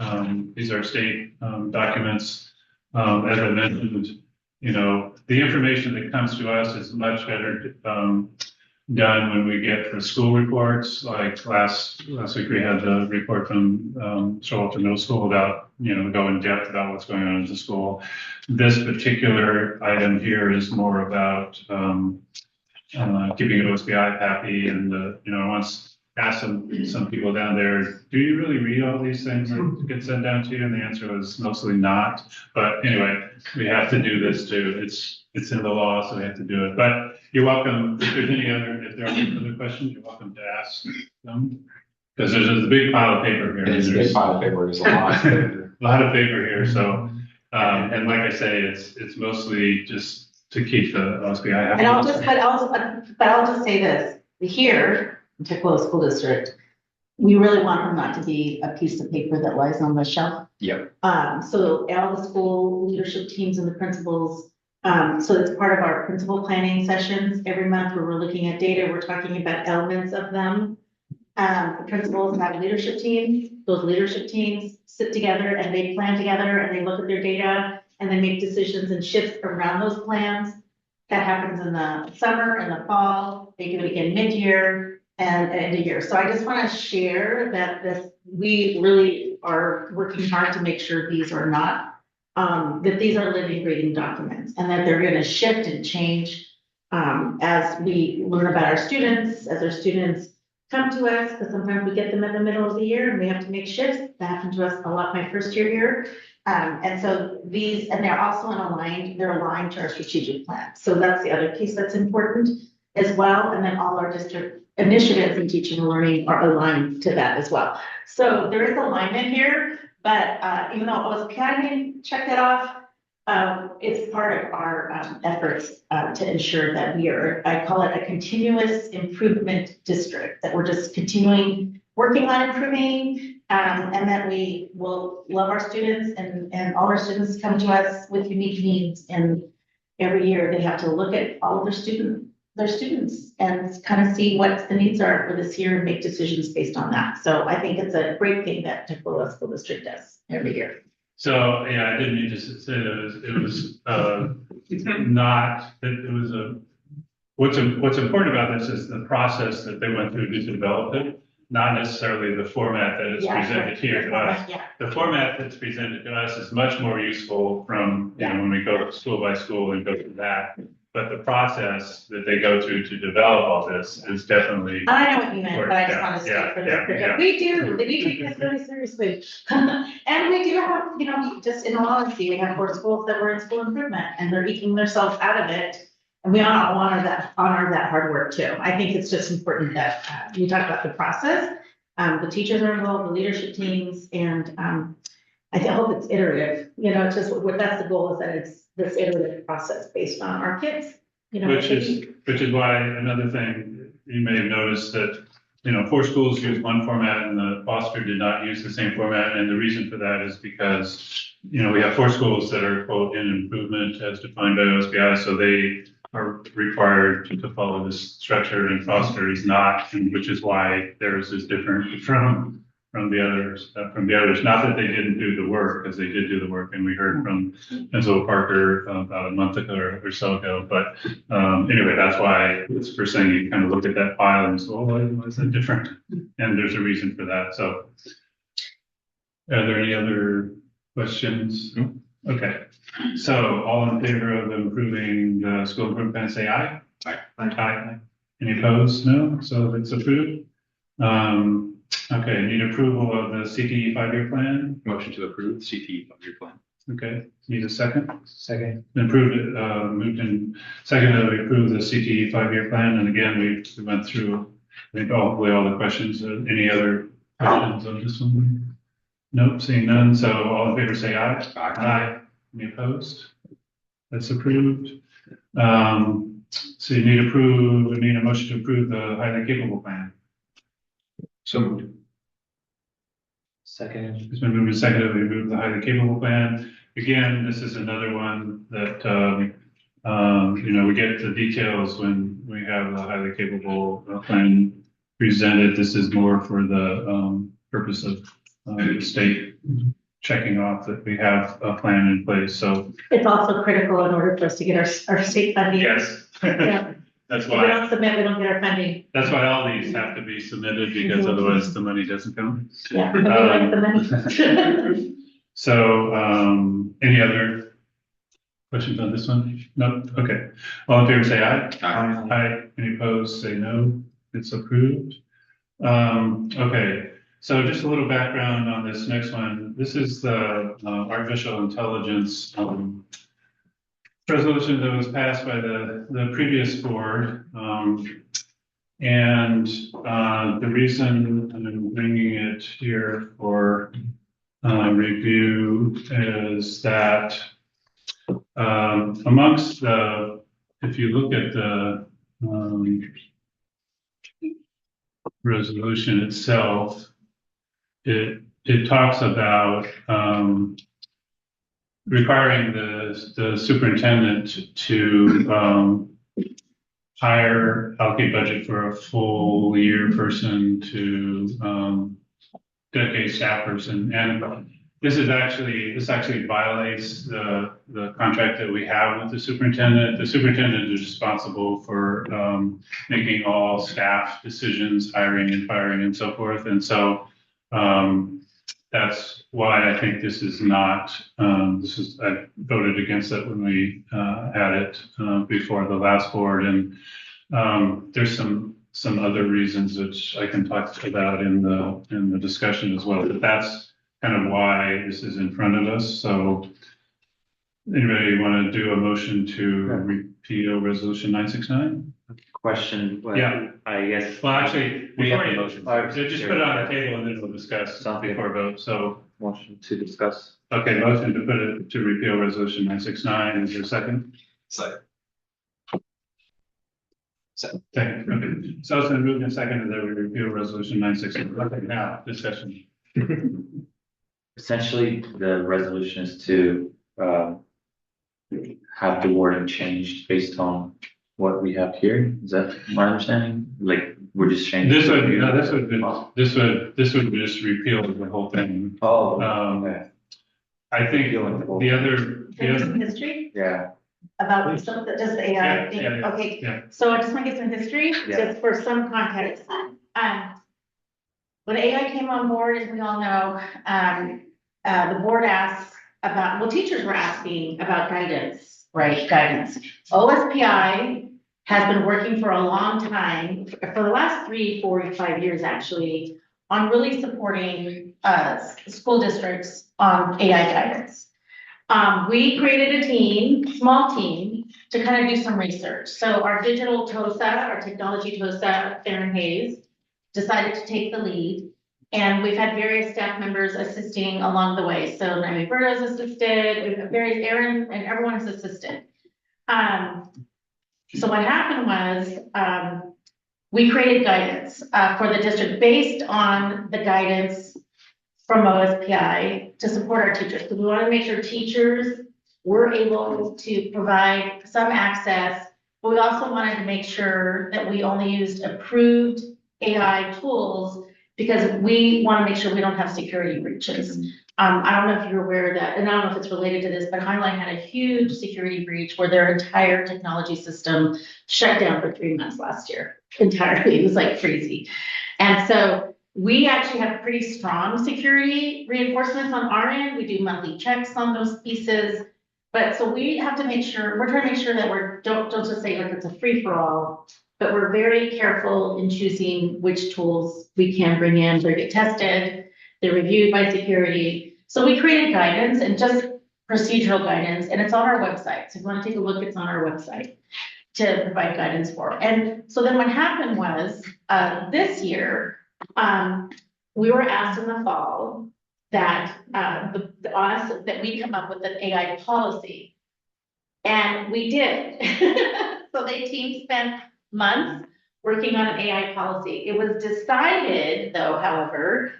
These are state documents. As I mentioned, the information that comes to us is much better done when we get the school reports. Like last week, we had the report from Charlotte Middle School about, go in depth about what's going on at the school. This particular item here is more about keeping OSBI happy. And, I once asked some people down there, do you really read all these things that get sent down to you? And the answer was mostly not. But anyway, we have to do this too. It's in the law, so we have to do it. But you're welcome. If there are any other questions, you're welcome to ask them. Because there's a big pile of paper here. It's a big pile of paper. There's a lot. A lot of paper here. So, and like I say, it's mostly just to keep the OSBI happy. And I'll just say this, here, in Tukwila School District, we really want them not to be a piece of paper that lies on the shelf. Yep. So all the school leadership teams and the principals, so it's part of our principal planning sessions. Every month where we're looking at data, we're talking about elements of them. The principals have leadership teams. Those leadership teams sit together and they plan together and they look at their data and they make decisions and shifts around those plans. That happens in the summer and the fall. They do it again mid-year and end of year. So I just want to share that we really we are working hard to make sure these are not, that these are living, breathing documents, and that they're gonna shift and change as we learn about our students, as our students come to us, because sometimes we get them in the middle of the year and we have to make shifts. That happened to us a lot my first year here. And so these, and they're also they're aligned to our strategic plan. So that's the other piece that's important as well. And then all our district initiatives in teaching and learning are aligned to that as well. So there is alignment here, but even though it was academy, check that off. It's part of our efforts to ensure that we are, I call it a continuous improvement district, that we're just continuing working on improving, and that we will love our students, and all our students come to us with unique needs, and every year they have to look at all of their students and kind of see what the needs are for this year and make decisions based on that. So I think it's a great thing that Tukwila School District does every year. So, yeah, I didn't mean to say that it was not, it was what's important about this is the process that they went through to develop it, not necessarily the format that is presented here to us. Yeah. The format that's presented to us is much more useful from, when we go school by school and go through that. But the process that they go through to develop all this is definitely. I know what you meant, but I just want to state for the record, we take this really seriously. And we do have, just in all honesty, we have 4 schools that were in school improvement and they're eking themselves out of it. And we honor that hard work too. I think it's just important that we talk about the process. The teachers are involved, the leadership teams, and I hope it's iterative. It's just that's the goal, is that it's this iterative process based on our kids. Which is why another thing you may have noticed that 4 schools use one format and the Foster did not use the same format, and the reason for that is because we have 4 schools that are quote in improvement as defined by OSBI, so they are required to follow this structure, and Foster is not, which is why theirs is different from the others. Not that they didn't do the work, because they did do the work, and we heard from Enzo Parker about a month ago or so ago. But anyway, that's why it's first thing you kind of look at that file and say, well, why is that different? And there's a reason for that. So, are there any other questions? Okay. So, all in favor of improving the school improvement plan, say aye. Aye. Any opposed? No. So it's approved. Okay, need approval of the CTE 5-year plan. Motion to approve the CTE 5-year plan. Okay, need a second? Second. Moved and seconded, we approve the CTE 5-year plan, and again, we went through, I think, hopefully all the questions. Any other questions on this one? Nope, seeing none, so all in favor say aye. Aye. Any opposed? That's approved. So you need a motion to approve the highly capable plan. So moved. Second. It's been moved and seconded, we move the highly capable plan. Again, this is another one that, we get the details when we have the highly capable plan presented. This is more for the purpose of the state checking off that we have a plan in place, so. It's also critical in order for us to get our state funding. Yes. Yeah. That's If we why, don't submit, we don't get our funding. that's why all these have to be submitted, because otherwise the money doesn't come. Yeah. we like the money. So, any other questions on this one? No? Okay. All in favor, say aye. Aye. Any opposed, say no. It's approved. Okay. So just a little background on this next one. This is the artificial intelligence resolution that was passed by the previous board. And the reason I'm bringing it here for review is that amongst the, if you look at the resolution itself, it talks about requiring the superintendent to allocate budget for a full year person to dedicated staff person. And this actually violates the contract that we have with the superintendent. The superintendent is responsible for making all staff decisions, hiring and firing and so forth. And so that's why I think this is not, I voted against it when we, had it, before the last board, and, there's some other reasons which I can talk about in the discussion as well, but that's kind of why this is in front of us, so anybody want to do a motion to repeal resolution 969? Question. well, Yeah. I guess. Well, actually, We have before the you- motion. just put it on the table and then we'll discuss Something. before vote, so, Motion to discuss. okay, motion to put it, to repeal resolution 969, is there a second? Second. Second, okay, so it's been moved and seconded that we repeal resolution 969, okay, now, discussion. Essentially, the resolution is to, have the wording changed based on what we have here. Is that my understanding? Like, we're just changing. This would just repeal the whole thing. Oh, okay. I think the other, Give some history yeah, about some, just the AI thing. Yeah, Okay, yeah. so I just want to give some history, Yeah. just for some context. When AI came on board, as we all know, the board asked about, well, teachers were asking about guidance, right? Guidance. OSPI has been working for a long time, for the last 3, 4, 5 years, actually, on really supporting, school districts on AI guidance. We created a team, small team, to kind of do some research. So our digital TOSA, our technology TOSA, Farron Hayes, decided to take the lead. And we've had various staff members assisting along the way. So Naomi Berto's assisted, we've had various, Aaron, and everyone has assisted. So what happened was, we created guidance, for the district based on the guidance from OSPI to support our teachers. Because we want to make sure teachers were able to provide some access, but we also wanted to make sure that we only used approved AI tools because we want to make sure we don't have security breaches. I don't know if you're aware of that, and I don't know if it's related to this, but Highline had a huge security breach where their entire technology system shut down for 3 months last year. Entirely, it was like crazy. And so we actually have pretty strong security reinforcements on our end. We do monthly checks on those pieces. But so we have to make sure, we're trying to make sure that don't just say like it's a free for all, but we're very careful in choosing which tools we can bring in. They get tested, they're reviewed by security. So we created guidance and just procedural guidance, and it's on our website. So if you want to take a look, it's on our website to provide guidance for. And so then what happened was, this year, we were asked in the fall that that we come up with an AI policy. And we did. So the team spent months working on an AI policy. It was decided, though, however,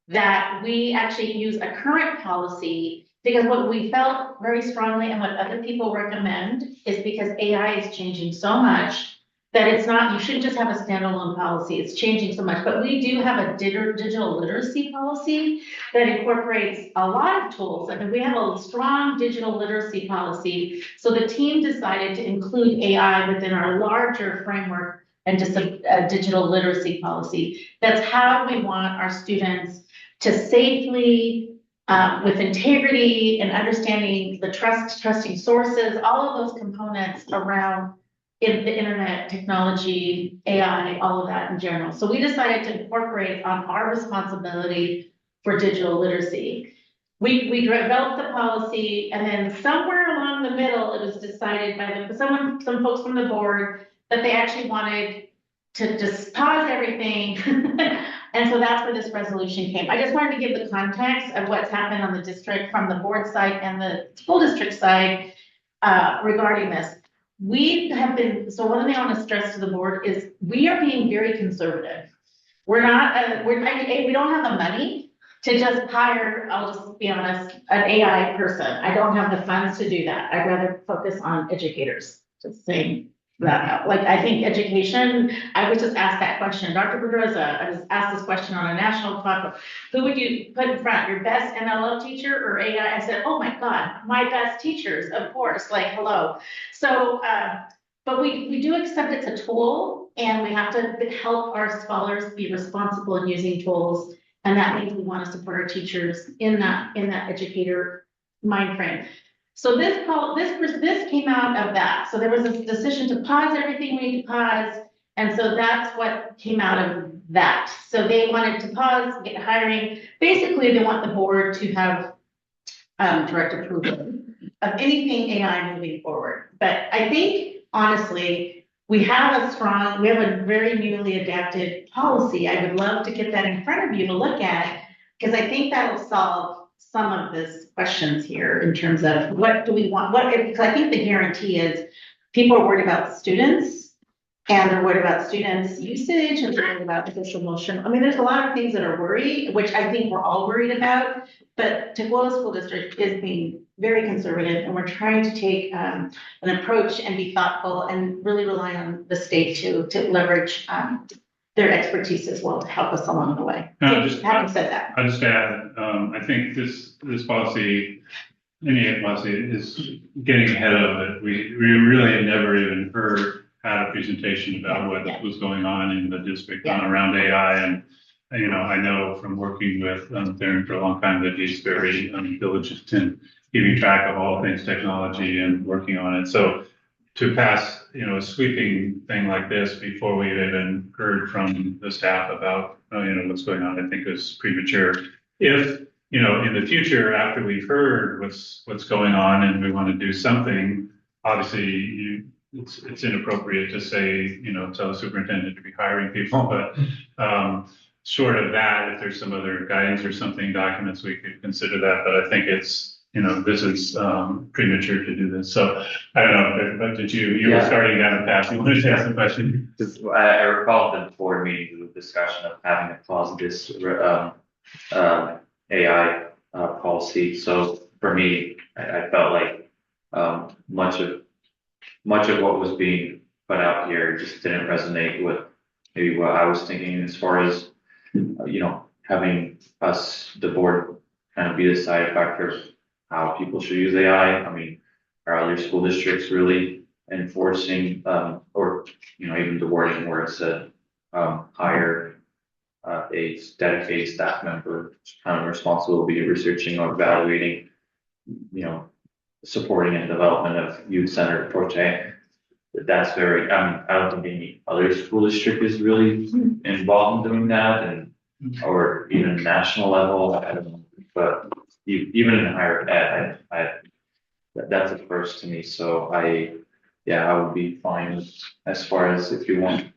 that we actually use a current policy because what we felt very strongly and what other people recommend is because AI is changing so much that it's not, you shouldn't just have a standalone policy. It's changing so much, but we do have a digital literacy policy that incorporates a lot of tools. I mean, we have a strong digital literacy policy. So the team decided to include AI within our larger framework and just a digital literacy policy. That's how we want our students to safely, with integrity and understanding the trusting sources, all of those components around in the internet, technology, AI, all of that in general. So we decided to incorporate on our responsibility for digital literacy. We developed the policy, and then somewhere along the middle, it was decided by some folks from the board that they actually wanted to just pause everything. And so that's where this resolution came. I just wanted to give the context of what's happened on the district from the board side and the school district side regarding this. We have been, so one thing I want to stress to the board is we are being very conservative. We're not, we don't have the money to just hire, I'll just be honest, an AI person. I don't have the funds to do that. I'd rather focus on educators, just saying that. Like, I think education, I was just asked that question. Dr. Pedroza, I was asked this question on a national talk. Who would you put in front, your best MLO teacher or AI? I said, oh my God, my best teachers, of course, like, hello. So, but we do accept it's a tool, and we have to help our scholars be responsible in using tools. And that means we want to support our teachers in that educator mind frame. So this came out of that. So there was a decision to pause everything we need to pause. And so that's what came out of that. So they wanted to pause, get hiring. Basically, they want the board to have direct approval of anything AI moving forward. But I think, honestly, we have a very newly adapted policy. I would love to get that in front of you to look at, because I think that'll solve some of this questions here in terms of what do we want, because I think the guarantee is people are worried about students, and they're worried about students' usage, and they're worried about social motion. I mean, there's a lot of things that are worried, which I think we're all worried about, but Tukwila School District is being very conservative, and we're trying to take an approach and be thoughtful and really rely on the state to leverage their expertise as well to help us along the way. No, Having said that. I'll just add, I think this policy, any policy is getting ahead of it. We really had never even had a presentation about what was going on in the district around AI. And, you know, I know from working with Darren for a long time that he's very diligent in keeping track of all things technology and working on it. So to pass, you know, a sweeping thing like this before we've even heard from the staff about, you know, what's going on, I think is premature. If, you know, in the future, after we've heard what's going on and we want to do something, obviously it's inappropriate to say, you know, tell the superintendent to be hiring people, but short of that, if there's some other guidance or something, documents, we could consider that. But I think it's, you know, this is premature to do this. So I don't know, but did you were starting down a path. You wanted to ask a question? I recall the board meeting, the discussion of having a clause of this AI policy. So for me, I felt like much of what was being put out here just didn't resonate with maybe what I was thinking as far as, you know, having us, the board, kind of be the deciding factor of how people should use AI. I mean, are other school districts really enforcing, or, you know, even the wording where it said, hire a dedicated staff member kind of responsible to be researching or evaluating, you know, supporting and development of youth-centered approach. That's very, I don't think any other school district is really involved in doing that, and or even national level. I don't know, but even in higher ed, that's a first to me. So I would be fine as far as if you want.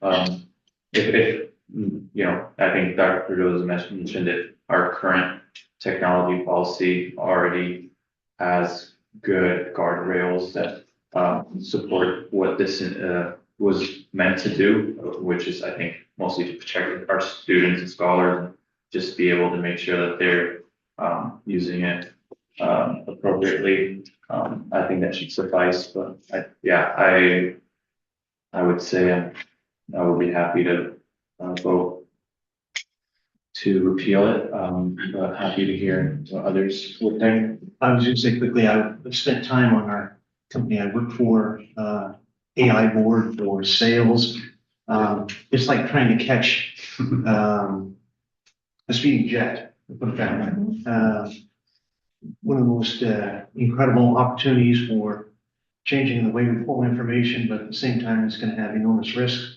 If you know, I think Dr. Pedroza mentioned that our current technology policy already has good guardrails that support what this was meant to do, which is, I think, mostly to protect our students and scholars, and just be able to make sure that they're using it appropriately. I think that should suffice. But I would say I would be happy to vote to repeal it, but happy to hear what others would think. I was going to say quickly, I've spent time on our company I work for, AI board for sales. It's like trying to catch a speeding jet, to put it that way. One of the most incredible opportunities for changing the way we pull information, but at the same time, it's going to have enormous risks.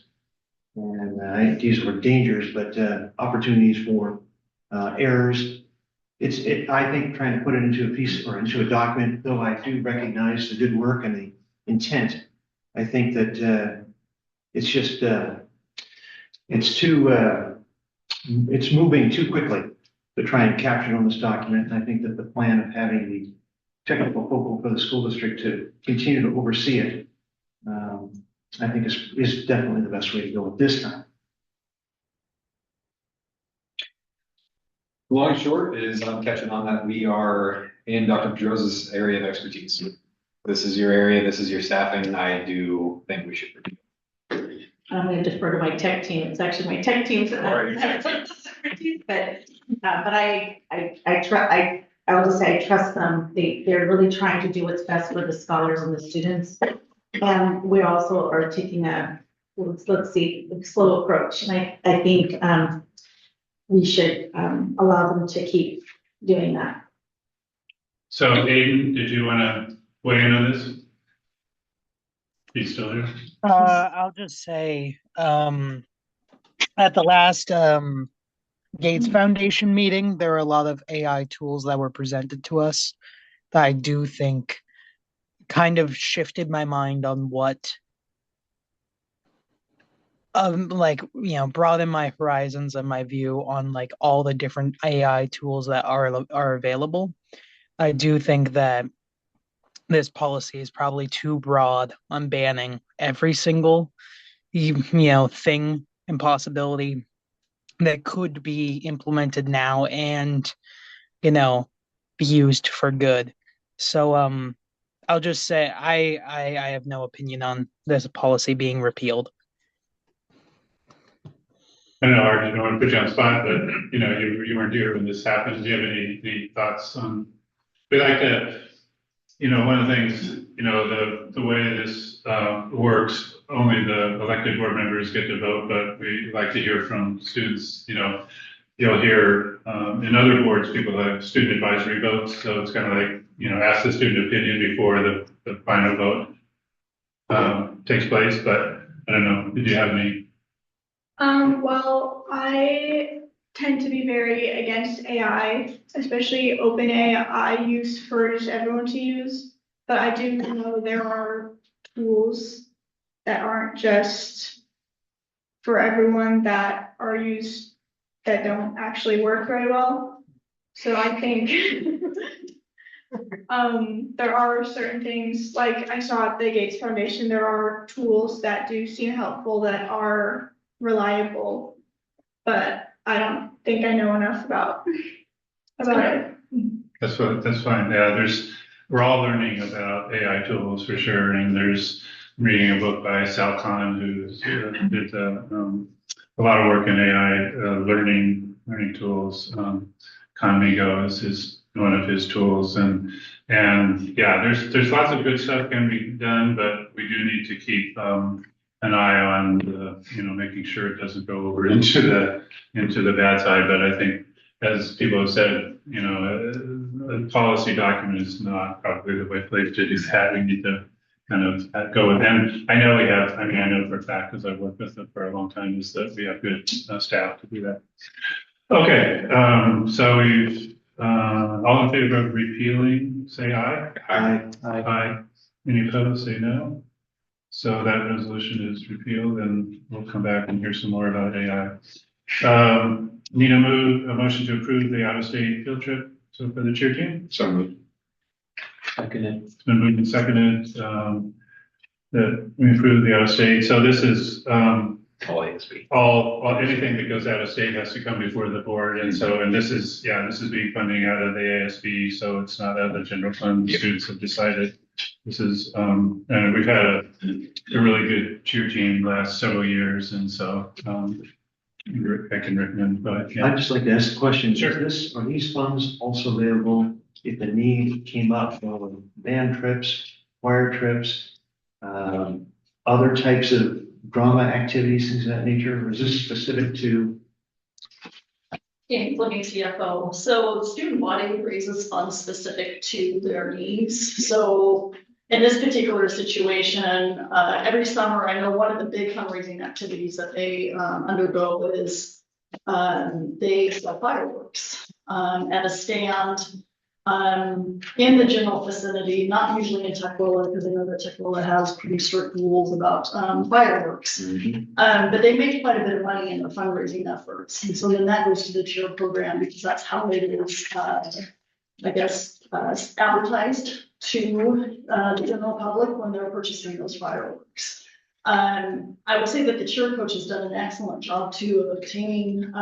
And I think these were dangers, but opportunities for errors. I think trying to put it into a piece or into a document, though I do recognize the good work and the intent, I think that it's just, it's moving too quickly to try and capture it on this document. And I think that the plan of having the technical focal for the school district to continue to oversee it, I think is definitely the best way to go at this time. Long and short is I'm catching on that we are in Dr. Pedroza's area of expertise. This is your area, this is your staffing. I do think we should. I'm going to defer to my tech team. It's actually my tech team's expertise, but I will just say I trust them. They're really trying to do what's best for the scholars and the students. And we also are taking a, let's see, slow approach. And I think we should, allow them to keep doing that. So Aiden, did you want to weigh in on this? He's still here? I'll just say, at the last Gates Foundation meeting, there were a lot of AI tools that were presented to us that I do think kind of shifted my mind on what like, you know, broaden my horizons and my view on like all the different AI tools that are available. I do think that this policy is probably too broad on banning every single thing and possibility that could be implemented now and be used for good. So I'll just say I have no opinion on this policy being repealed. I don't know, Art, I don't want to put you on the spot, but you weren't here when this happened. Do you have any thoughts on? We like to, one of the things, the way this works, only the elected board members get to vote, but we like to hear from students. You'll hear in other boards, people have student advisory votes, so it's kind of like, ask the student opinion before the final vote takes place. But I don't know, did you have any? Well, I tend to be very against AI, especially open AI used for just everyone to use. But I do know there are tools that aren't just for everyone that are used that don't actually work very well. So I think there are certain things, like I saw at the Gates Foundation, there are tools that do seem helpful that are reliable, but I don't think I know enough about it. That's fine. Yeah, we're all learning about AI tools for sure. And I'm reading a book by Sal Khan, who did a lot of work in AI learning tools. Conmigo is one of his tools, and yeah, there's lots of good stuff can be done, but we do need to keep an eye on making sure it doesn't go over into the bad side. But I think, as people have said, a policy document is not probably the way place to do that. We need to kind of go with them. I know I know for a fact, because I've worked with them for a long time, is that we have good staff to do that. Okay, so we've all in favor of repealing, say aye. Aye. Aye. Any opposed, say no. So that resolution is repealed, and we'll come back and hear some more about AI. Need a motion to approve the out-of-state field trip, so for the cheer team? So moved. Seconded. It's been moved and seconded, that we approve the out-of-state. So this is, All ASB. all anything that goes out of state has to come before the board. And so, this is being funding out of the ASB, so it's not out of the general fund. The students have decided this is, and we've had a really good cheer team last several years. And so, I can recommend, but yeah. I'd just like to ask a question. Sure. Are these funds also available if the need came up for band trips, choir trips, other types of drama activities, things of that nature, or is this specific to? Including CFO, so the student body raises funds specific to their needs. So in this particular situation, every summer, I know one of the big fundraising activities that they undergo is they sell fireworks at a stand in the general vicinity, not usually in Tukwila, because I know that Tukwila has pretty strict rules about fireworks. But they make quite a bit of money in their fundraising efforts. And so then that goes to the cheer program, because that's how it is, I guess, advertised to the general public when they're purchasing those fireworks. I would say that the cheer coach has done an excellent job too of obtaining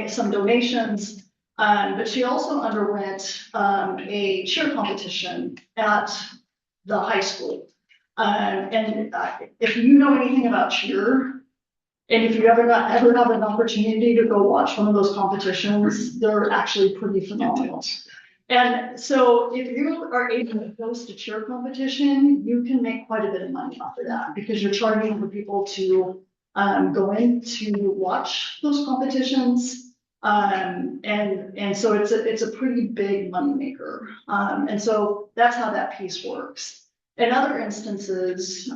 some donations. But she also underwent a cheer competition at the high school. And if you know anything about cheer, and if you ever have an opportunity to go watch one of those competitions, they're actually pretty phenomenal. And so if you are able to host a cheer competition, you can make quite a bit of money off of that, because you're charging for people to going to watch those competitions. And so it's a pretty big moneymaker. And so that's how that piece works. In other instances,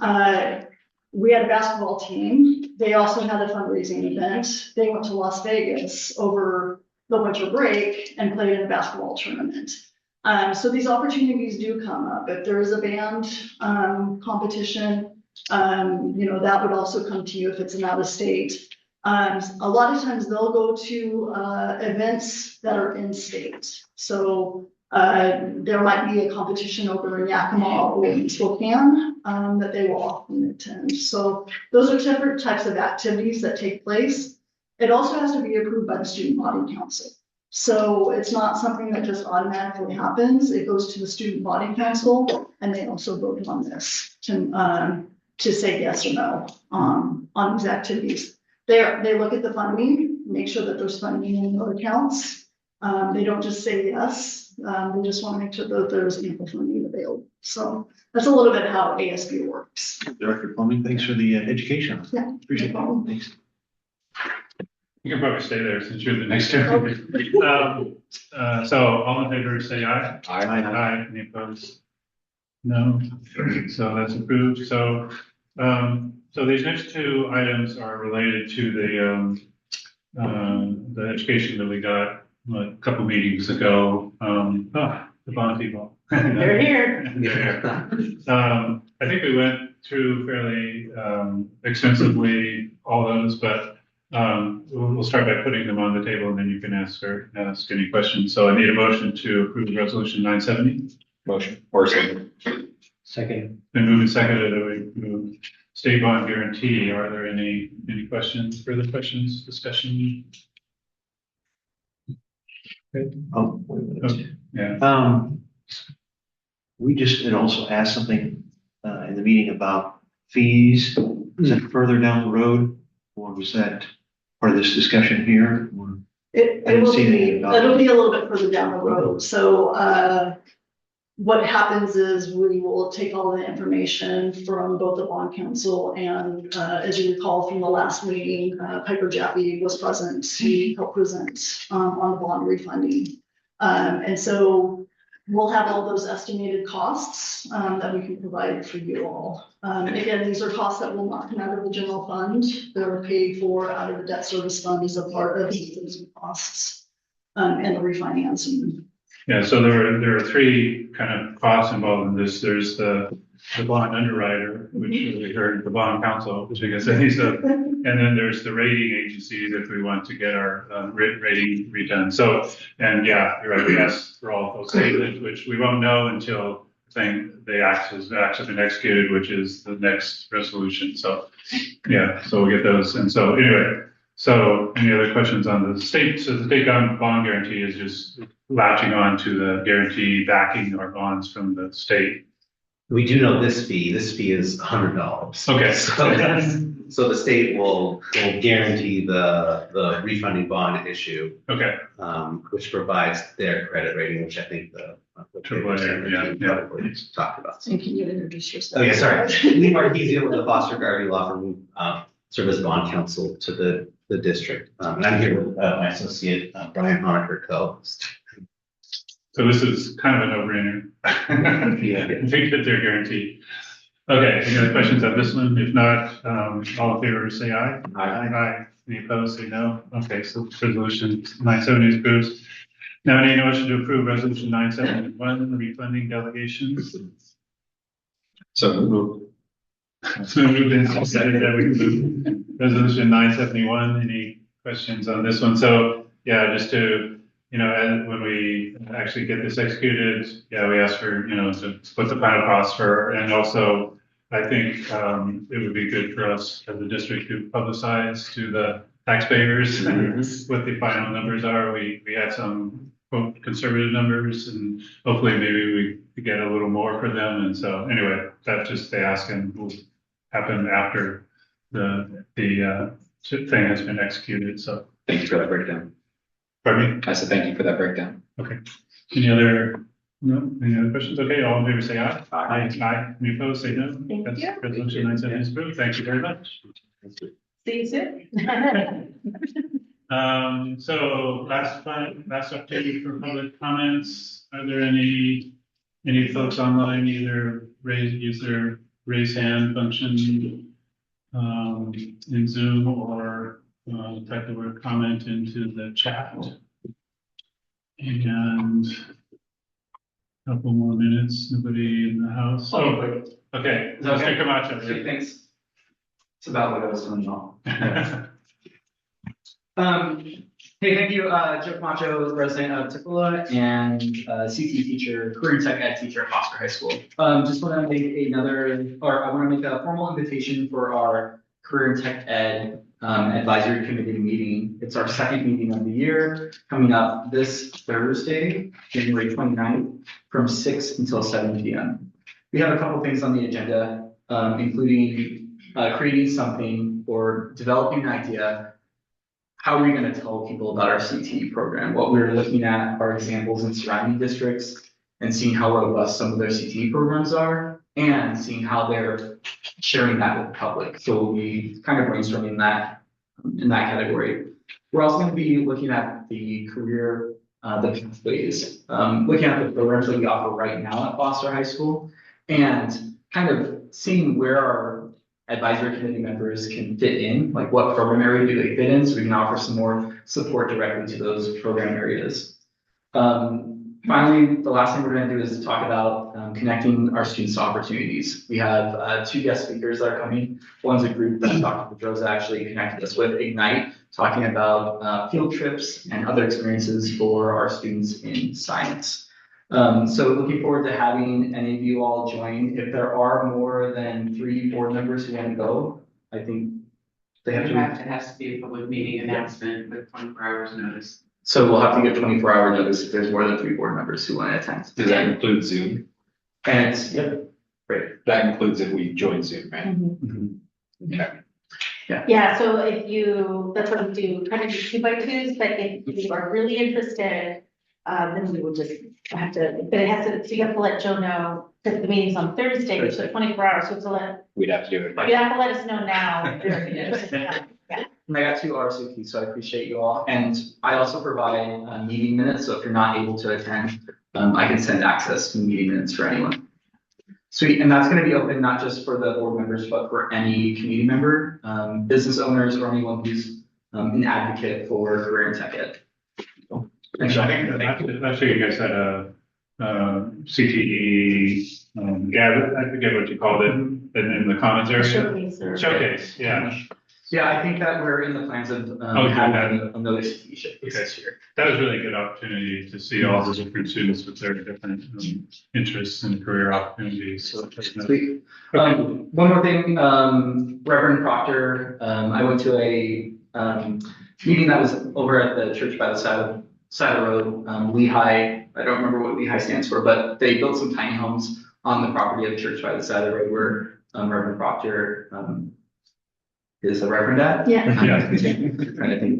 we had a basketball team. They also had a fundraising event. They went to Las Vegas over the winter break and played in a basketball tournament. So these opportunities do come up. If there is a band competition, that would also come to you if it's an out of state. A lot of times they'll go to events that are in state. So there might be a competition over in Yakima or in Spokane that they will often attend. So those are different types of activities that take place. It also has to be approved by the student body council. So it's not something that just automatically happens. It goes to the student body council and they also vote on this to say yes or no on these activities. They look at the funding, make sure that there's funding in their accounts. They don't just say yes. They just want to make sure that there's ample funding available. So that's a little bit how ASB works. Director Plumbing, thanks for the education. Yeah. Appreciate it. Thanks. You can probably stay there since you're the next one. So all in favor, say aye. Aye. Any opposed? No. So that's approved. So these next two items are related to the education that we got a couple meetings ago. The bond people. They're here. I think we went through fairly extensively all those, but we'll start by putting them on the table and then you can ask any questions. So I need a motion to approve resolution 970. Motion or second. Second. Been moved and seconded that we move state bond guarantee. Are there any questions, further questions, discussion? Okay. Oh, wait a minute. Yeah. We just had also asked something in the meeting about fees. Is that further down the road? Or was that part of this discussion here? Or- It I didn't will see be, anything about it'll that. be a little bit further down the road. So, what happens is we will take all the information from both the bond council and, as you recall from the last meeting, Piper Jaffe was present. He helped present, on the bond refunding. And so we'll have all those estimated costs, that we can provide for you all. Again, these are costs that will not come out of the general fund. They're paid for out of the debt service fund as a part of these costs, and the refinancing. Yeah, so there are three kind of costs involved in this. There's the bond underwriter, which we heard the bond council, which I guess is and then there's the rating agencies if we want to get our rating redone. So, and yeah, you're right, we asked for all those things, which we won't know until the act has actually been executed, which is the next resolution. So, yeah, so we'll get those. And so anyway, so any other questions on the state? So the state bond guarantee is just latching on to the guarantee backing our bonds from the state. We do know this fee is $100. Okay. So the state will guarantee the refunding bond issue, Okay. which provides their credit rating, which I think the yeah. talked about. And can you introduce yourself? Oh, yeah, sorry. Lee Marquezio with the Foster Garvey Law Firm, serve as bond counsel to the district. And I'm here with my associate, Brian Honaker co-host. So this is kind of a no-brainer. Yeah. They get their guarantee. Okay, any other questions on this one? If not, all in favor, say aye. Aye. Any opposed, say no. Okay, so resolution 970 is approved. Now, any motion to approve resolution 971, refunding delegations? So move. So moved and seconded that we move resolution 971. Any questions on this one? So, yeah, just to, and when we actually get this executed, we ask for, to put the final cost for, and also I think it would be good for us as a district to publicize to the taxpayers what the final numbers are. We had some quote conservative numbers and hopefully maybe we could get a little more for them. And so anyway, that's just the ask and will happen after the thing has been executed. So Thank you for that breakdown. pardon me? I said thank you for that breakdown. Okay. Any other questions? Okay, all in favor say aye. Aye. Aye. Any opposed, say no. Thank That's you. resolution 970 is approved. Thank you very much. See you soon. So last update for public comments. Are there any folks online either use their raise hand function in Zoom or type the word comment into the chat? And a couple more minutes, nobody in the house. Oh, okay. Mr. Camacho. Three things. It's about what I was doing wrong. Hey, thank you, Joe Camacho, resident of Tukwila and CT teacher, career and tech ed teacher at Foster High School. Just want to make I want to make a formal invitation for our career and tech ed advisory committee meeting. It's our second meeting of the year, coming up this Thursday, January 29th, from 6 until 7 p.m. We have a couple things on the agenda, including creating something or developing an idea. How are we going to tell people about our CTE program? What we're looking at are examples in surrounding districts and seeing how robust some of their CTE programs are and seeing how they're sharing that with the public. So we'll be kind of brainstorming that in that category. We're also going to be looking at the career, the pathways, looking at the programs that we offer right now at Foster High School and kind of seeing where our advisory committee members can fit in, like what program area do they fit in, so we can offer some more support directly to those program areas. Finally, the last thing we're going to do is talk about connecting our students to opportunities. We have 2 guest speakers that are coming. One's a group that Dr. Pedroza actually connected us with, Ignite, talking about field trips and other experiences for our students in science. So looking forward to having any of you all join. If there are more than 3 board members who want to go, I think they have to. It has to be a public meeting announcement with 24 hours notice. So we'll have to give 24-hour notice if there's more than 3 board members who want to attend. Does that include Zoom? And it's, yep, great. That includes if we join Zoom, right? Okay. Yeah, so if you, that's what we do, kind of do 2x2s, but if you are really interested, then we will just have to, but it has to, so you have to let Joe know, because the meeting's on Thursday, so 24 hours, so it's a let, We'd have to do it. you have to let us know now. if you're interested. Yeah. And I got 2 RSVPs, so I appreciate you all. And I also provide meeting minutes, so if you're not able to attend, I can send access to meeting minutes for anyone. Sweet, and that's going to be open not just for the board members, but for any community member, business owners, or anyone who's an advocate for career and tech ed. Thanks, Sean. Last year you guys had a CTE, I forget what you called it, in the commons area. Showcase, yeah. Yeah, I think that we're in the plans of Okay. having another CTE showcase this year. That was really a good opportunity to see all the different students with their different interests and career opportunities. So that's nice. Sweet. Okay. One more thing, Reverend Proctor, I went to a meeting that was over at the church by the side of the road, Lehigh. I don't remember what Lehigh stands for, but they built some tiny homes on the property of the church by the side of the road where Reverend Proctor is a reverend at. Yeah. Trying to think of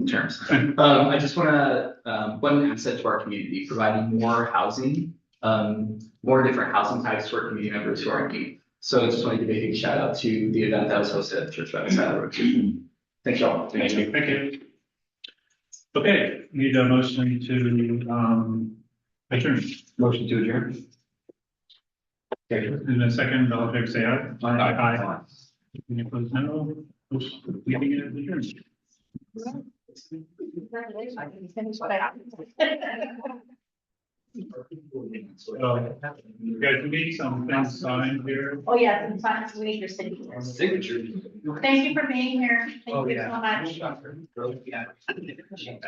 the terms. I just want to, one asset to our community, providing more housing, more different housing types for community members who are in need. So I just want to give a big shout out to the event that was hosted at the church by the side of the road too. Thanks y'all. Thank you. Thank you. Okay, need a motion to adjourn. Motion to adjourn. In a second, all in favor, say aye. Aye. Any opposed, no. Meeting is adjourned. Congratulations, I can finish what I have. You guys need some things signed here. Oh, yeah, and sign, we need your signature. Signature. Thank you for being here. Thank you so much. Yeah.